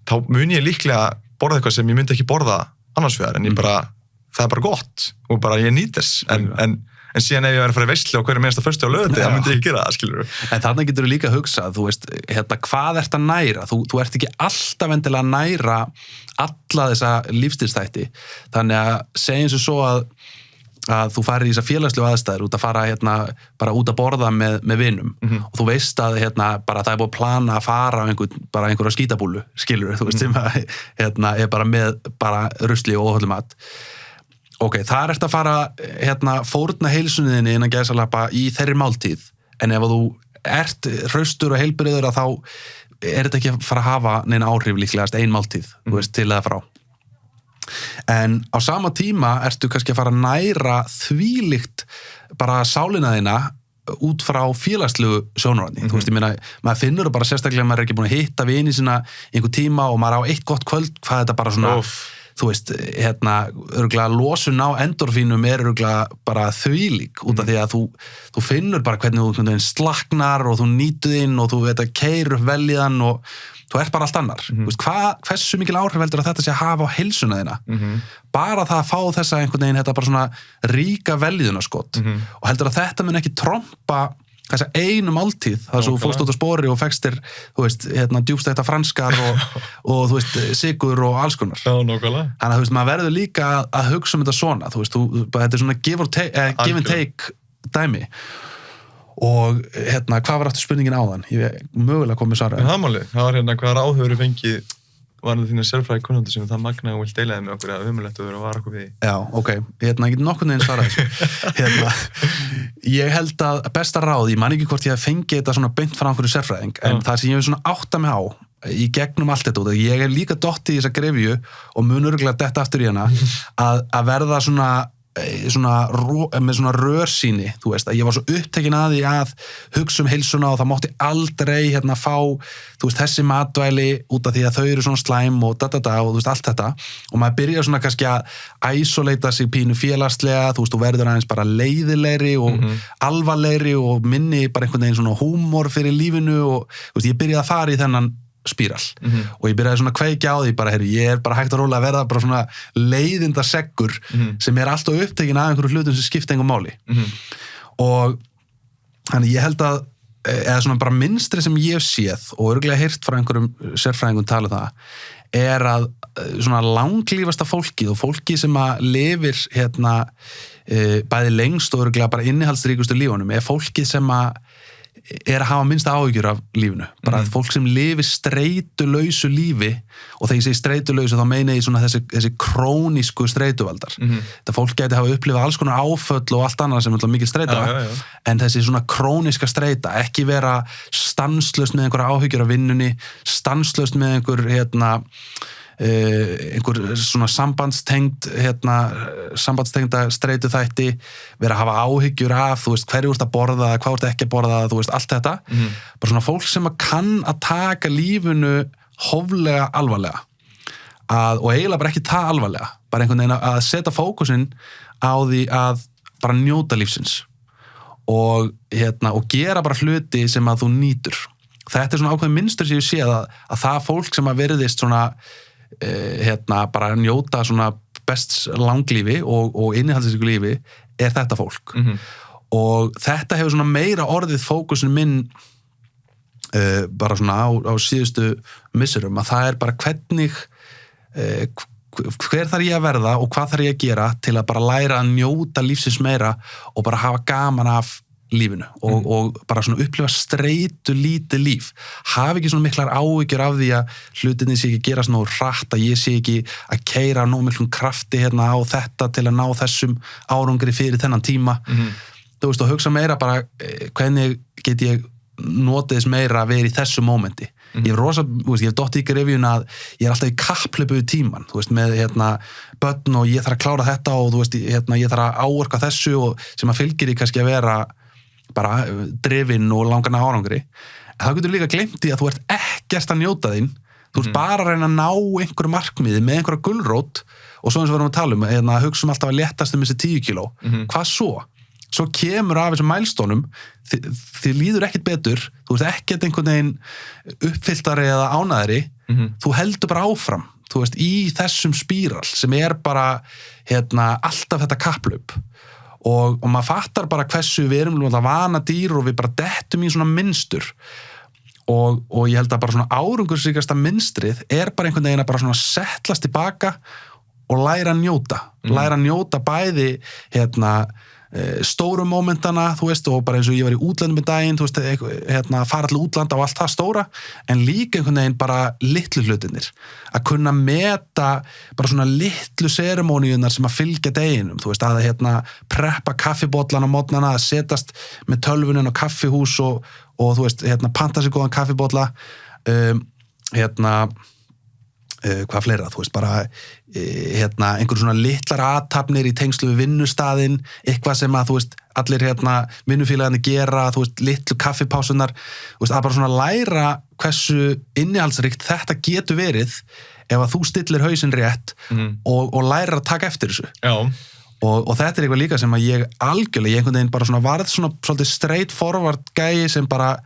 þá mun ég líklega borða eitthvað sem ég myndi ekki borða annars vegar, en það bara gott og bara ég nýt þess, en síðan ef ég væri að fara í veislu á hverju mennsta föstu á lögati, það myndi ég ekki gera það, skilur. En þarna getur þú líka að hugsa, þú veist, hvað ert að næra? Þú ert ekki alltaf endilega að næra alla þessa lífstílsþætti. Þannig að segja eins og svo að þú farir í þessa félagslegu aðstæður út að fara bara út að borða með vinum og þú veist að bara það búið að plana að fara á einhverja skítabúlu, skilur, þú veist, sem bara með bara rusli og óhollum mat. Ok, það ert að fara fórna heilsunniðinni innan gæsalappa í þeirri máltíð, en ef þú ert hraustur og heilbrigður að þá þetta ekki að fara að hafa neina áhrif líklegast ein máltíð, þú veist, til eða frá. En á sama tíma ertu kannski að fara að næra þvílíkt bara sálina þína út frá félagslegu sjónarhorni. Þú veist, ég meina, maður finnur bara sérstaklega að maður ekki búin að hitta vini sína einhver tíma og maður á eitt gott kvöld, hvað þetta bara svona þú veist, örgulega losun á endorfínum örgulega bara þvílík út af því að þú finnur bara hvernig þú slaknar og þú nýtur inn og þú keyrir upp veljiðan og þú ert bara allt annar. Þú veist, hversu mikil áhrif heldur að þetta sé að hafa á heilsuna þína? Bara það að fá þessa einhvern veginn, þetta bara svona ríka veljiðunaskot og heldur að þetta mun ekki trompa þessa einu máltíð, þar sem þú fórst út á spori og fekstir, þú veist, djúpstekta franskar og þú veist, sigur og alls konar. Já, nákvæmlega. Þannig að, þú veist, maður verður líka að hugsa þetta svona, þú veist, þetta svona give and take dæmi. Og, hvað var aftur spurningin áðan? Ég mögulega komið svara. Það máli, það var hvaða áhugur fengið varðu þína sérfræði kunnandi sem það magna og vill deilaði með okkur eða umulegt að vera að vara okkur við því. Já, ok. Ég get nokkurn veginn svarað þessu. Ég held að besta ráð, ég man ekki hvort ég að fengi þetta svona beint frá einhverju sérfræðing, en það sem ég hef svona átta mig á í gegnum allt þetta út, ég líka dottið í þessa grefju og mun örugglega detta aftur í hana að verða með svona rörsýni, þú veist, að ég var svo upptekin að því að hugsa heilsuna og það mátti aldrei fá, þú veist, þessi matvæli út af því að þau eru svona slæm og og þú veist, allt þetta og maður byrjar svona kannski að isolata sig pínu félagslega, þú veist, þú verður aðeins bara leiðilegri og alvarlegri og minni bara einhvern veginn svona húmor fyrir lífinu og, þú veist, ég byrjaði að fara í þennan spíral og ég byrjaði svona að kveikja á því bara, ég bara hægt að róla að verða bara svona leiðinda seggur sem alltaf upptekin af einhverju hlutum sem skipta engum máli og þannig ég held að eða svona bara minnstri sem ég hef séð og örugglega heyrt frá einhverjum sérfræðingum tala það að svona langlífasta fólkið og fólki sem að lifir bæði lengst og örugglega bara innihaldsríkustu lífunum fólkið sem að hafa minnsta áhyggjur af lífinu. Bara fólk sem lifir streitulausu lífi og þegar ég segi streitulausu þá meina ég svona þessi krónísku streituvaldar. Þetta fólk gæti hafa upplifað alls konar áföll og allt annað sem mikil streita en þessi svona króníska streita, ekki vera stanslaust með einhverja áhyggjur af vinnunni, stanslaust með einhver svona sambandstengda streituþætti, vera að hafa áhyggjur af, þú veist, hverju ert að borða, hvað ert ekki að borða, þú veist, allt þetta bara svona fólk sem kann að taka lífinu hóflega alvarlega og eiginlega bara ekki það alvarlega, bara einhvern veginn að setja fókusinn á því að bara njóta lífsins og gera bara hluti sem að þú nýtur. Þetta svona ákveðin mynstur sem ég sé að það fólk sem að veriðist svona bara njóta svona best langlífi og innihaldsríku lífi þetta fólk og þetta hefur svona meira orðið fókusin minn bara svona á síðustu misserum að það bara hvernig hver þarf ég að verða og hvað þarf ég að gera til að bara læra að njóta lífsins meira og bara hafa gaman af lífinu og bara svona upplifa streitu lítið líf, hafa ekki svona miklar áhyggjur af því að hlutinni sé ekki gerast nógu hratt, að ég sé ekki að keyra nógu miklum krafti hérna á þetta til að ná þessum árangri fyrir þennan tíma, þú veist, og hugsa meira bara hvernig get ég notið þess meira að vera í þessu mómenti. Ég hef ég hef dottið í grefjun að ég alltaf í kapphlaupi við tímann, þú veist, með börn og ég þarf að klára þetta og þú veist, ég þarf að áorka þessu og sem að fylgir í kannski að vera bara drifinn og langan árangri. En það getur líka gleymt í að þú ert ekkert að njóta þín, þú ert bara að reyna að ná einhverju markmiði með einhverja gulrót og svo eins og við erum að tala um, hugsum alltaf að léttast þessi 10 kíló. Hvað svo? Svo kemur af þessum mælstónum, þið líður ekkert betur, þú ert ekkert einhvern veginn uppfylltari eða ánæðri, þú heldur bara áfram, þú veist, í þessum spíral sem bara alltaf þetta kapplaup og maður fattar bara hversu við erum vana dýr og við bara dettum í svona mynstur og ég held að bara svona árangursríkasta mynstrið bara einhvern veginn að bara svona settlast tilbaka og læra að njóta bæði stóru mómentana, þú veist, og bara eins og ég var í útlandum í daginn, þú veist, fara til útlanda og allt það stóra, en líka einhvern veginn bara litlu hlutinir, að kunna meta bara svona litlu seremóníunar sem að fylgja deginum, þú veist, að preppa kaffibóllan á mótnana, að setjast með tölvunin á kaffihús og þú veist, panta sér góðan kaffibólla, hvað fleira, þú veist, bara einhver svona litlar athafnir í tengslu við vinnustaðinn, eitthvað sem að, þú veist, allir vinnufélagarnir gera, þú veist, litlu kaffipásunar, þú veist, að bara svona læra hversu innihaldsríkt þetta getur verið ef að þú stillir hausinn rétt og læra að taka eftir þessu. Já. Og þetta eitthvað líka sem að ég algjörlega, ég einhvern veginn bara svona varð svona svolítið straight forward gæi sem bara,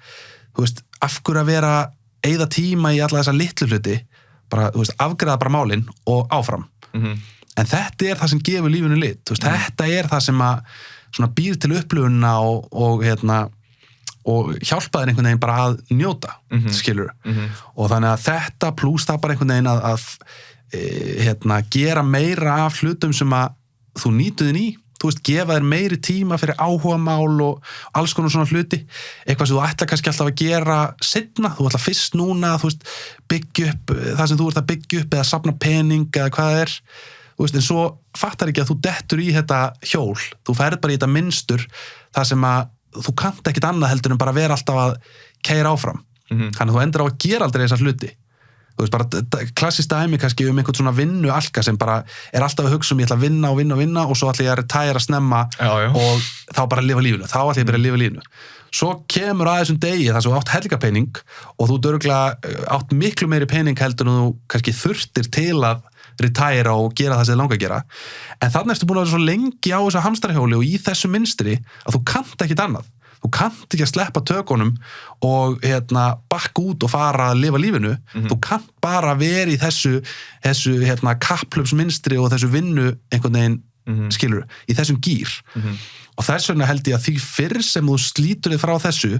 þú veist, af hverju að vera eyða tíma í alla þessa litlu hluti, bara, þú veist, afgreiða bara málin og áfram. En þetta það sem gefur lífinu lit, þú veist, þetta það sem að svona býr til upplifunina og hjálpa þér einhvern veginn bara að njóta, skilur. Og þannig að þetta plús það bara einhvern veginn að gera meira af hlutum sem að þú nýtur þín í, þú veist, gefa þér meiri tíma fyrir áhugamál og alls konar svona hluti, eitthvað sem þú ætla kannski alltaf að gera seinna, þú ætla fyrst núna, þú veist, byggja upp það sem þú ert að byggja upp eða safna pening eða hvað það þú veist, en svo fattar ekki að þú dettur í þetta hjól, þú ferð bara í þetta mynstur, það sem að þú kannt ekkit annað heldur en bara vera alltaf að keyra áfram, þannig að þú endur á að gera aldrei þessar hluti. Þú veist, bara klassist dæmi kannski einhvern svona vinnu alka sem bara alltaf að hugsa ég ætla að vinna og vinna og vinna og svo ætla ég að retæra snemma og þá bara lifa lífinu, þá ætla ég bara að lifa lífinu. Svo kemur að þessum degi þar sem þú átt helgapening og þú dörglega átt miklu meiri pening heldur en þú kannski þurftir til að retæra og gera það sem þið langa að gera. En þannig ertu búin að vera svo lengi á þessu hamstarhjóli og í þessu mynstri að þú kannt ekkit annað. Þú kannt ekki að sleppa tökunum og bakka út og fara að lifa lífinu. Þú kannt bara að vera í þessu kapplöpsmynstri og þessu vinnu einhvern veginn, skilur, í þessum gír. Og þess vegna held ég að því fyrr sem þú slítur þig frá þessu,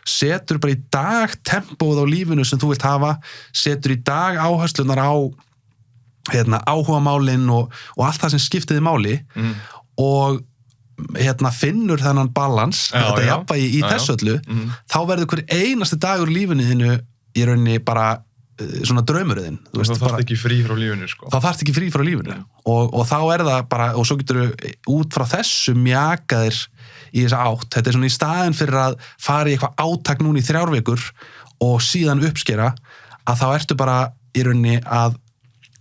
setur bara í dag tempóð á lífinu sem þú vilt hafa, setur í dag áherslunar á áhugamálin og allt það sem skiptir þig máli og finnur þennan balans, þetta jafnvægi í þessu öllu, þá verður hver einasti dagur í lífinu þínu í rauninni bara svona draumurinn. Þá þarft ekki frí frá lífinu, sko. Þá þarft ekki frí frá lífinu. Og þá það bara, og svo getur út frá þessu mjakaðir í þessa átt. Þetta svona í staðin fyrir að fara í eitthvað átak núna í 3 vikur og síðan uppskera, að þá ertu bara í rauninni að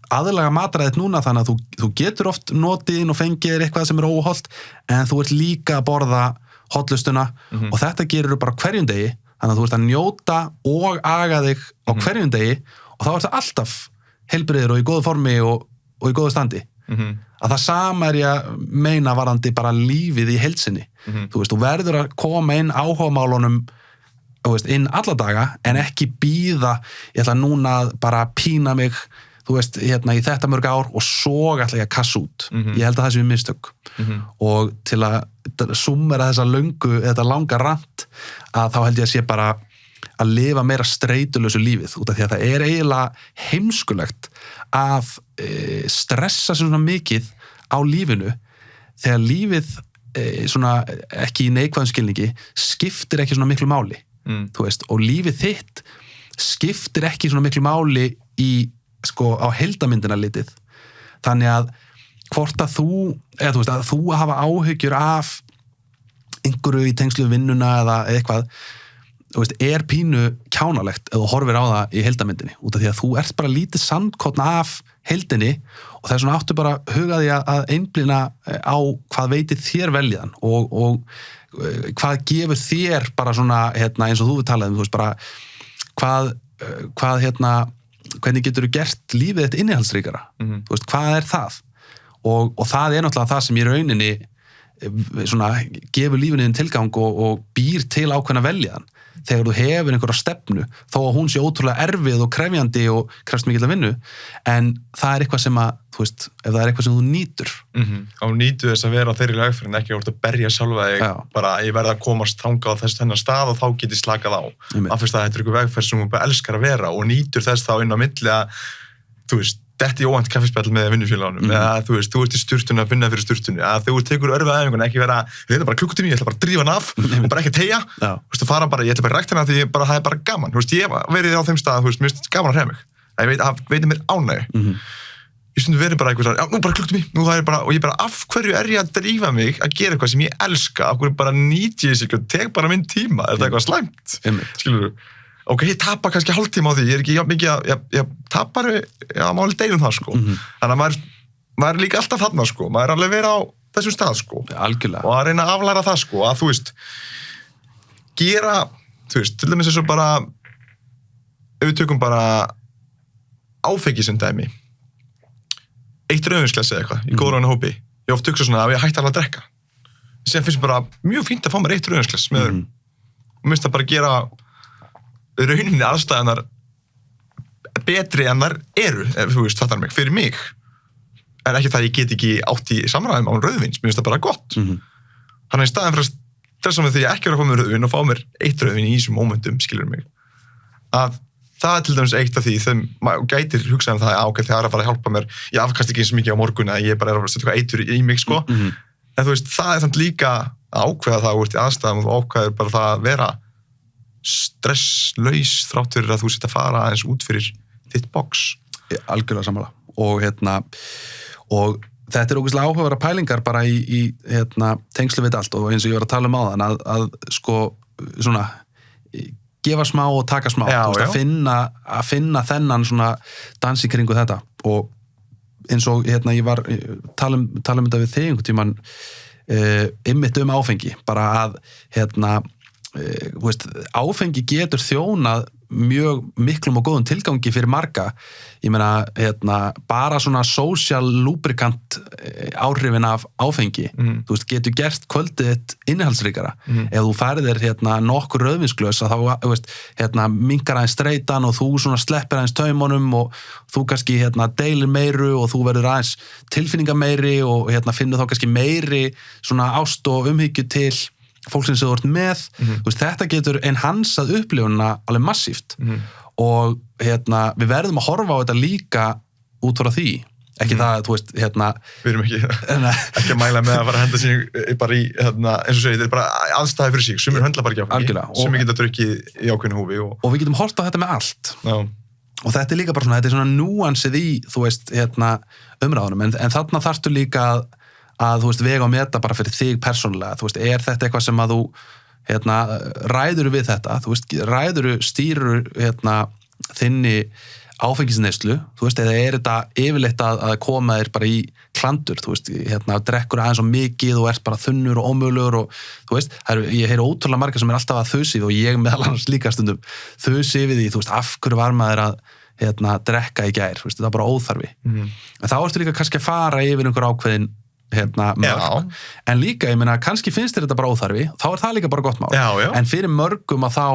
aðlaga mataræðið núna þannig að þú getur oft notið inn og fengið þér eitthvað sem óhollt en þú ert líka að borða hollustuna og þetta gerir þú bara hverjum degi þannig að þú ert að njóta og aga þig á hverjum degi og þá ertu alltaf heilbrigður og í góðu formi og í góðu standi. Að það sama ég að meina varðandi bara lífið í heilsinni. Þú veist, þú verður að koma inn áhugamálunum inn alla daga en ekki bíða ég ætla núna að bara pína mig þú veist, í þetta mörg ár og svo ætla ég að kassa út. Ég held að það sé mistök. Og til að summera þetta langa rant, að þá held ég að sé bara að lifa meira streitulausu lífið, út af því að það eiginlega heimskulegt að stressa sig svona mikið á lífinu, þegar lífið svona ekki í neikvæðum skilningi skiptir ekki svona miklu máli þú veist, og lífið þitt skiptir ekki svona miklu máli í, sko, á heildamyndina litið, þannig að hvort að þú, eða þú veist, að þú að hafa áhyggjur af einhverju í tengslu við vinnuna eða eitthvað, þú veist, er pínu kjánalegt ef þú horfir á það í heildamyndinni, út af því að þú ert bara lítið sandkorn af heildinni og þess vegna áttu bara huga því að einblína á hvað veitir þér veljan og hvað gefur þér bara svona, eins og þú við talaðum, þú veist, bara hvað hvernig getur þú gert lífið þetta innihaldsríkara, þú veist, hvað er það? Og það er náttúrulega það sem í rauninni svona gefur lífinu tilgang og býr til ákveðna veljan. Þegar þú hefur einhverja stefnu, þó að hún sé ótrúlega erfið og krefjandi og krefst mikil að vinnu, en það er eitthvað sem að, þú veist, ef það er eitthvað sem þú nýtur. Og nýtu þess að vera á þeirri lagferð en ekki að berja sjálfa þig, bara ég verð að komast þangað á þennan stað og þá get ég slakað á. Af fyrst að þetta er einhver vegferð sem þú bara elskar að vera og nýtur þess þá inn á milli að, þú veist, detti óvænt kaffispjall með vinnufélagunum eða þú veist, þú ert í sturtunni að finna fyrir sturtunni að þú tekur örfið ekki vera þetta bara klukkutími, ég ætla bara að drífa hann af og bara ekki teygja, þú veist, að fara bara ég ætla bara að rækta hana því það er bara gaman, þú veist, ég hef verið á þeim stað, þú veist, mér finnst gaman að hreyfa mig að ég veitir mér ánægju ég stundum verið bara eitthvað, já, nú bara klukkutími nú það er bara, og ég bara, af hverju er ég að drífa mig að gera eitthvað sem ég elska, af hverju bara nýt ég sig og tek bara minn tíma, er þetta eitthvað slæmt skilurðu? Ok, ég tapar kannski hálftíma á því, ég er ekki mikið að, ég tapar, máli deilum það, sko. Þannig að maður er líka alltaf þarna, sko. Maður er alveg verið á þessum stað, sko. Algjörlega. Og að reyna að aflæra það, sko, að þú veist, gera, þú veist, til dæmis eins og bara, ef við tökum bara áfengi sem dæmi, eitt rauðvinsglas eða eitthvað, í góðránu hópi, ég oft hugsa svona að ég hætti alveg að drekka. Síðan finnst mér bara mjög fínt að fá mér eitt rauðvinsglas með öðrum. Og minnst það bara gera rauninni aðstæðanar betri en þar eru, ef þú veist, fattar mig, fyrir mig. En ekki það ég get ekki átt í samræðum án rauðvins, mér finnst það bara gott. Þannig að í staðinn fyrir að stressa mig því ég ekki er að fá mér rauðvin og fá mér eitt rauðvin í þessum mómentum, skilur mig. Að það er til dæmis eitt af því, þegar maður gætir hugsað það, ok, það er að fara að hjálpa mér, ég afkast ekki eins mikið á morgun að ég bara er að setja eitthvað eitur í mig, sko. En þú veist, það er samt líka að ákveða það úr í aðstæðum og þú ákveður bara það að vera stresslaus þrátt fyrir að þú sitt að fara aðeins út fyrir þitt box. Algjörlega sammála. Og þetta er ógeðslega áhugaverðar pælingar bara í tengslu við allt og eins og ég var að tala um áðan að sko svona gefa smá og taka smá. Já, veist, að finna þennan svona dans í kringu þetta og eins og ég var tala um þetta við þig einhvern tímann einmitt áfengi bara að veist, áfengi getur þjónað mjög miklum og góðum tilgangi fyrir marga ég meina, bara svona social lubricant áhrifin af áfengi þú veist, getur gert kvöldið þitt innihaldsríkara ef þú færið þér nokkur rauðvinsglös að þá, þú veist, minkar aðeins streitan og þú svona sleppir aðeins taumunum og þú kannski, deilir meiru og þú verður aðeins tilfinningameiri og finnur þá kannski meiri svona ást og umhyggju til fólksins sem þú ert með, þú veist, þetta getur enhansað upplifunina alveg massíft og við verðum að horfa á þetta líka út frá því, ekki það, þú veist, Við erum ekki að mæla með að fara að henda sig bara í, eins og segið, þetta er bara aðstæði fyrir sig, sumir höndla bara ekki áfengi, sumir geta drukkið í ákveðnu húfi og við getum horft á þetta með allt. Já. Og þetta er líka bara svona, þetta er svona núansið í, þú veist, umræðunum, en þarna þarftu líka að þú veist, vega og meta bara fyrir þig persónulega, þú veist, er þetta eitthvað sem að þú ræður við þetta, þú veist, stýrur þinni áfengisneyslu, þú veist, eða er þetta yfirleitt að koma þér bara í klandur, þú veist, drekkur aðeins og mikið og ert bara þunnur og ómögulegur og þú veist, ég heyri ótrúlega marga sem er alltaf að þusi og ég meðal annars líka stundum þusi við því, þú veist, af hverju var maður að drekka í gær, þú veist, það er bara óþarfi. En þá ertu líka kannski að fara yfir einhver ákveðin mörg, en líka, ég meina, kannski finnst þér þetta bara óþarfi, þá er það líka bara gott mál, en fyrir mörgum að þá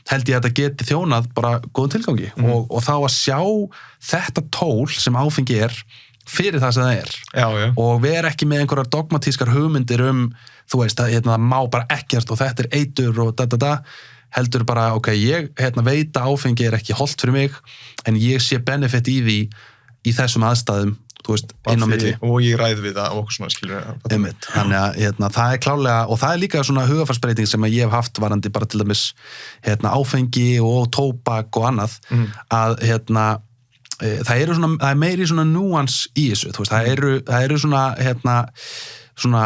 held ég að þetta geti þjónað bara góðum tilgangi og þá að sjá þetta tól sem áfengi er fyrir það sem það er og vera ekki með einhverjar dogmatískar hugmyndir þú veist, að það má bara ekkert og þetta er eitur og heldur bara, ok, ég veit að áfengi er ekki hollt fyrir mig en ég sé benefit í því í þessum aðstæðum þú veist, inn á milli. Og ég ræð við það og okkur svona, skilur. Einmitt, þannig að það klárlega, og það líka svona hugarfarsbreyting sem ég hef haft varandi bara til dæmis áfengi og tóbak og annað, að það er meiri svona núans í þessu, þú veist, það eru svona,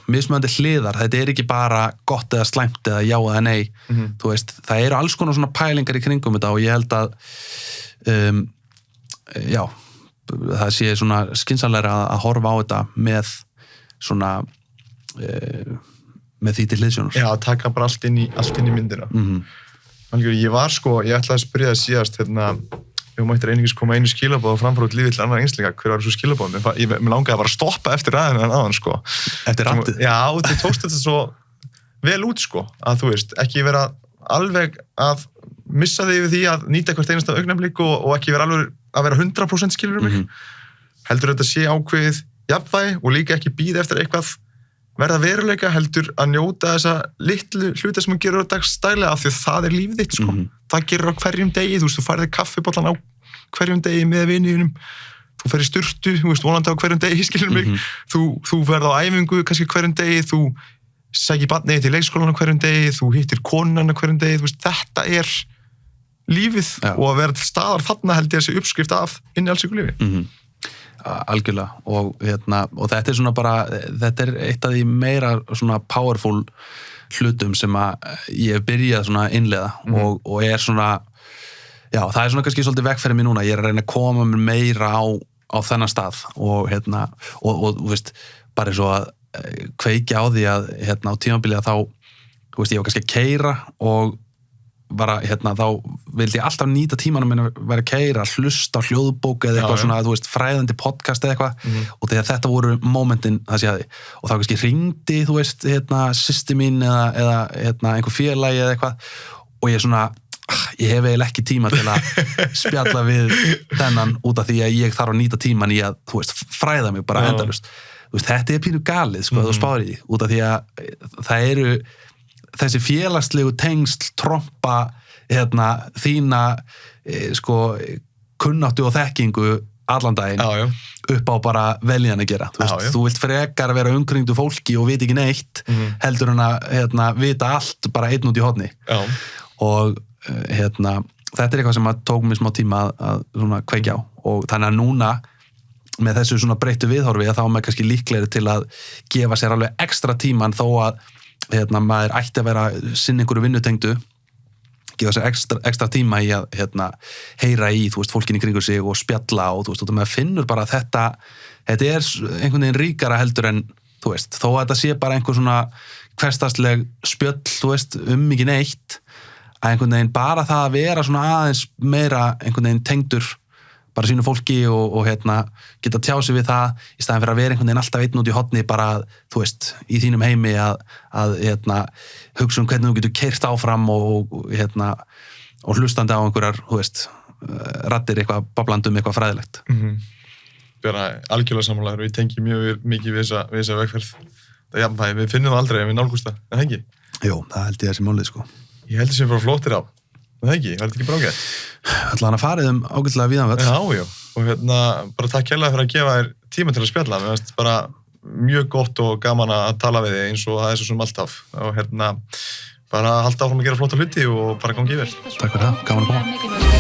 mismunandi hliðar, þetta er ekki bara gott eða slæmt eða já eða nei, þú veist, það eru alls konar svona pælingar í kringum þetta og ég held að það sé svona skynsamlegra að horfa á þetta með svona með því til hliðsjónar. Já, taka bara allt inn í myndina. Ég ætlaði að spyrja það síðast, ég mættir einingis koma einu skilabóð og framfara út lífið til annar einsleika, hver var þessu skilabóð? Mér langaði bara að stoppa eftir ræðinu en aðan, sko. Eftir rættið? Já, þið tókst þetta svo vel út, sko, að þú veist, ekki vera alveg að missa þig við því að nýta hvert einasta augnablik og ekki vera alveg að vera 100% skilur mig. Heldur þetta sé ákveðið jafnvægi og líka ekki bíða eftir eitthvað verða veruleika, heldur að njóta þessa litlu hluta sem hún gerur á dagstælega af því að það er lífið þitt, sko. Það gerur á hverjum degi, þú veist, þú færði kaffibollan á hverjum degi með viniðinum, þú fer í sturtu, þú veist, vonandi á hverjum degi, skilur mig, þú ferð á æfingu kannski hverjum degi, þú sækir barnið til leikskólan á hverjum degi, þú hittir konan á hverjum degi, þú veist, þetta er lífið og að vera til staðar þarna held ég að sé uppskrift af inn í alls ykkur lífi. Algjörlega og þetta er svona bara, þetta er eitt af því meira svona powerful hlutum sem að ég hef byrjað svona að innleiða og er svona, já, það er svona kannski svolítið vegferðið mér núna, ég er að reyna að koma mér meira á þennan stað og og veist, bara eins og að kveikja á því að á tímabili að þá, þú veist, ég var kannski að keyra og bara, þá vildi ég alltaf nýta tímanum minn að vera að keyra, hlusta á hljóðbók eða eitthvað svona, þú veist, fræðandi podcast eða eitthvað og þegar þetta voru momentin það sé að því og þá kannski hringdi, þú veist, systir mín eða einhver félagi eða eitthvað og ég svona, ég hef eiginlega ekki tíma til að spjalla við þennan út af því að ég þarf að nýta tíman í að, þú veist, fræða mig bara endalaust. Þú veist, þetta er pínu galið, sko, þú spáir í því, út af því að það eru þessi félagslegu tengsl trompa þína sko kunnáttu og þekkingu allan daginn upp á bara veljan að gera. Þú vilt frekar að vera umkringdu fólki og vita ekki neitt heldur en að vita allt bara einn út í horni. Og þetta er eitthvað sem að tók mér smá tíma að svona kveikja á og þannig að núna með þessu svona breyttu viðhorfi að þá er maður kannski líklegri til að gefa sér alveg ekstra tíman þó að maður ætti að vera sinni einhverju vinnutengdu gefa sér ekstra tíma í að heyra í, þú veist, fólkin í kringur sig og spjalla og þú veist, og maður finnur bara að þetta er einhvern veginn ríkara heldur en, þú veist, þó að þetta sé bara einhver svona hversdagsleg spjöll, þú veist, ekki neitt að einhvern veginn bara það að vera svona aðeins meira einhvern veginn tengdur bara sínu fólki og geta tjá sig við það í staðin fyrir að vera einhvern veginn alltaf einn út í horni bara, þú veist, í þínum heimi að hugsa hvernig þú getur keyrt áfram og hlustandi á einhverjar, þú veist, raddir eitthvað, bablandi eitthvað fræðilegt. Bara algjörlega sammála og ég tengi mjög mikið við þessa vegferð. Við finnum það aldrei ef við nálgumst það, er það ekki? Jú, það held ég þessi málið, sko. Ég held þessum bara flottir á. Það ekki, var þetta ekki brákið? Ætlaði að farið ágætlega víðanvöld. Já, og bara takk kærlega fyrir að gefa þér tíma til að spjalla. Mér finnst bara mjög gott og gaman að tala við þig eins og það er svo sem alltaf. Og bara halda áfram að gera flotta hluti og bara gangi vel. Takk fyrir það, gaman að koma.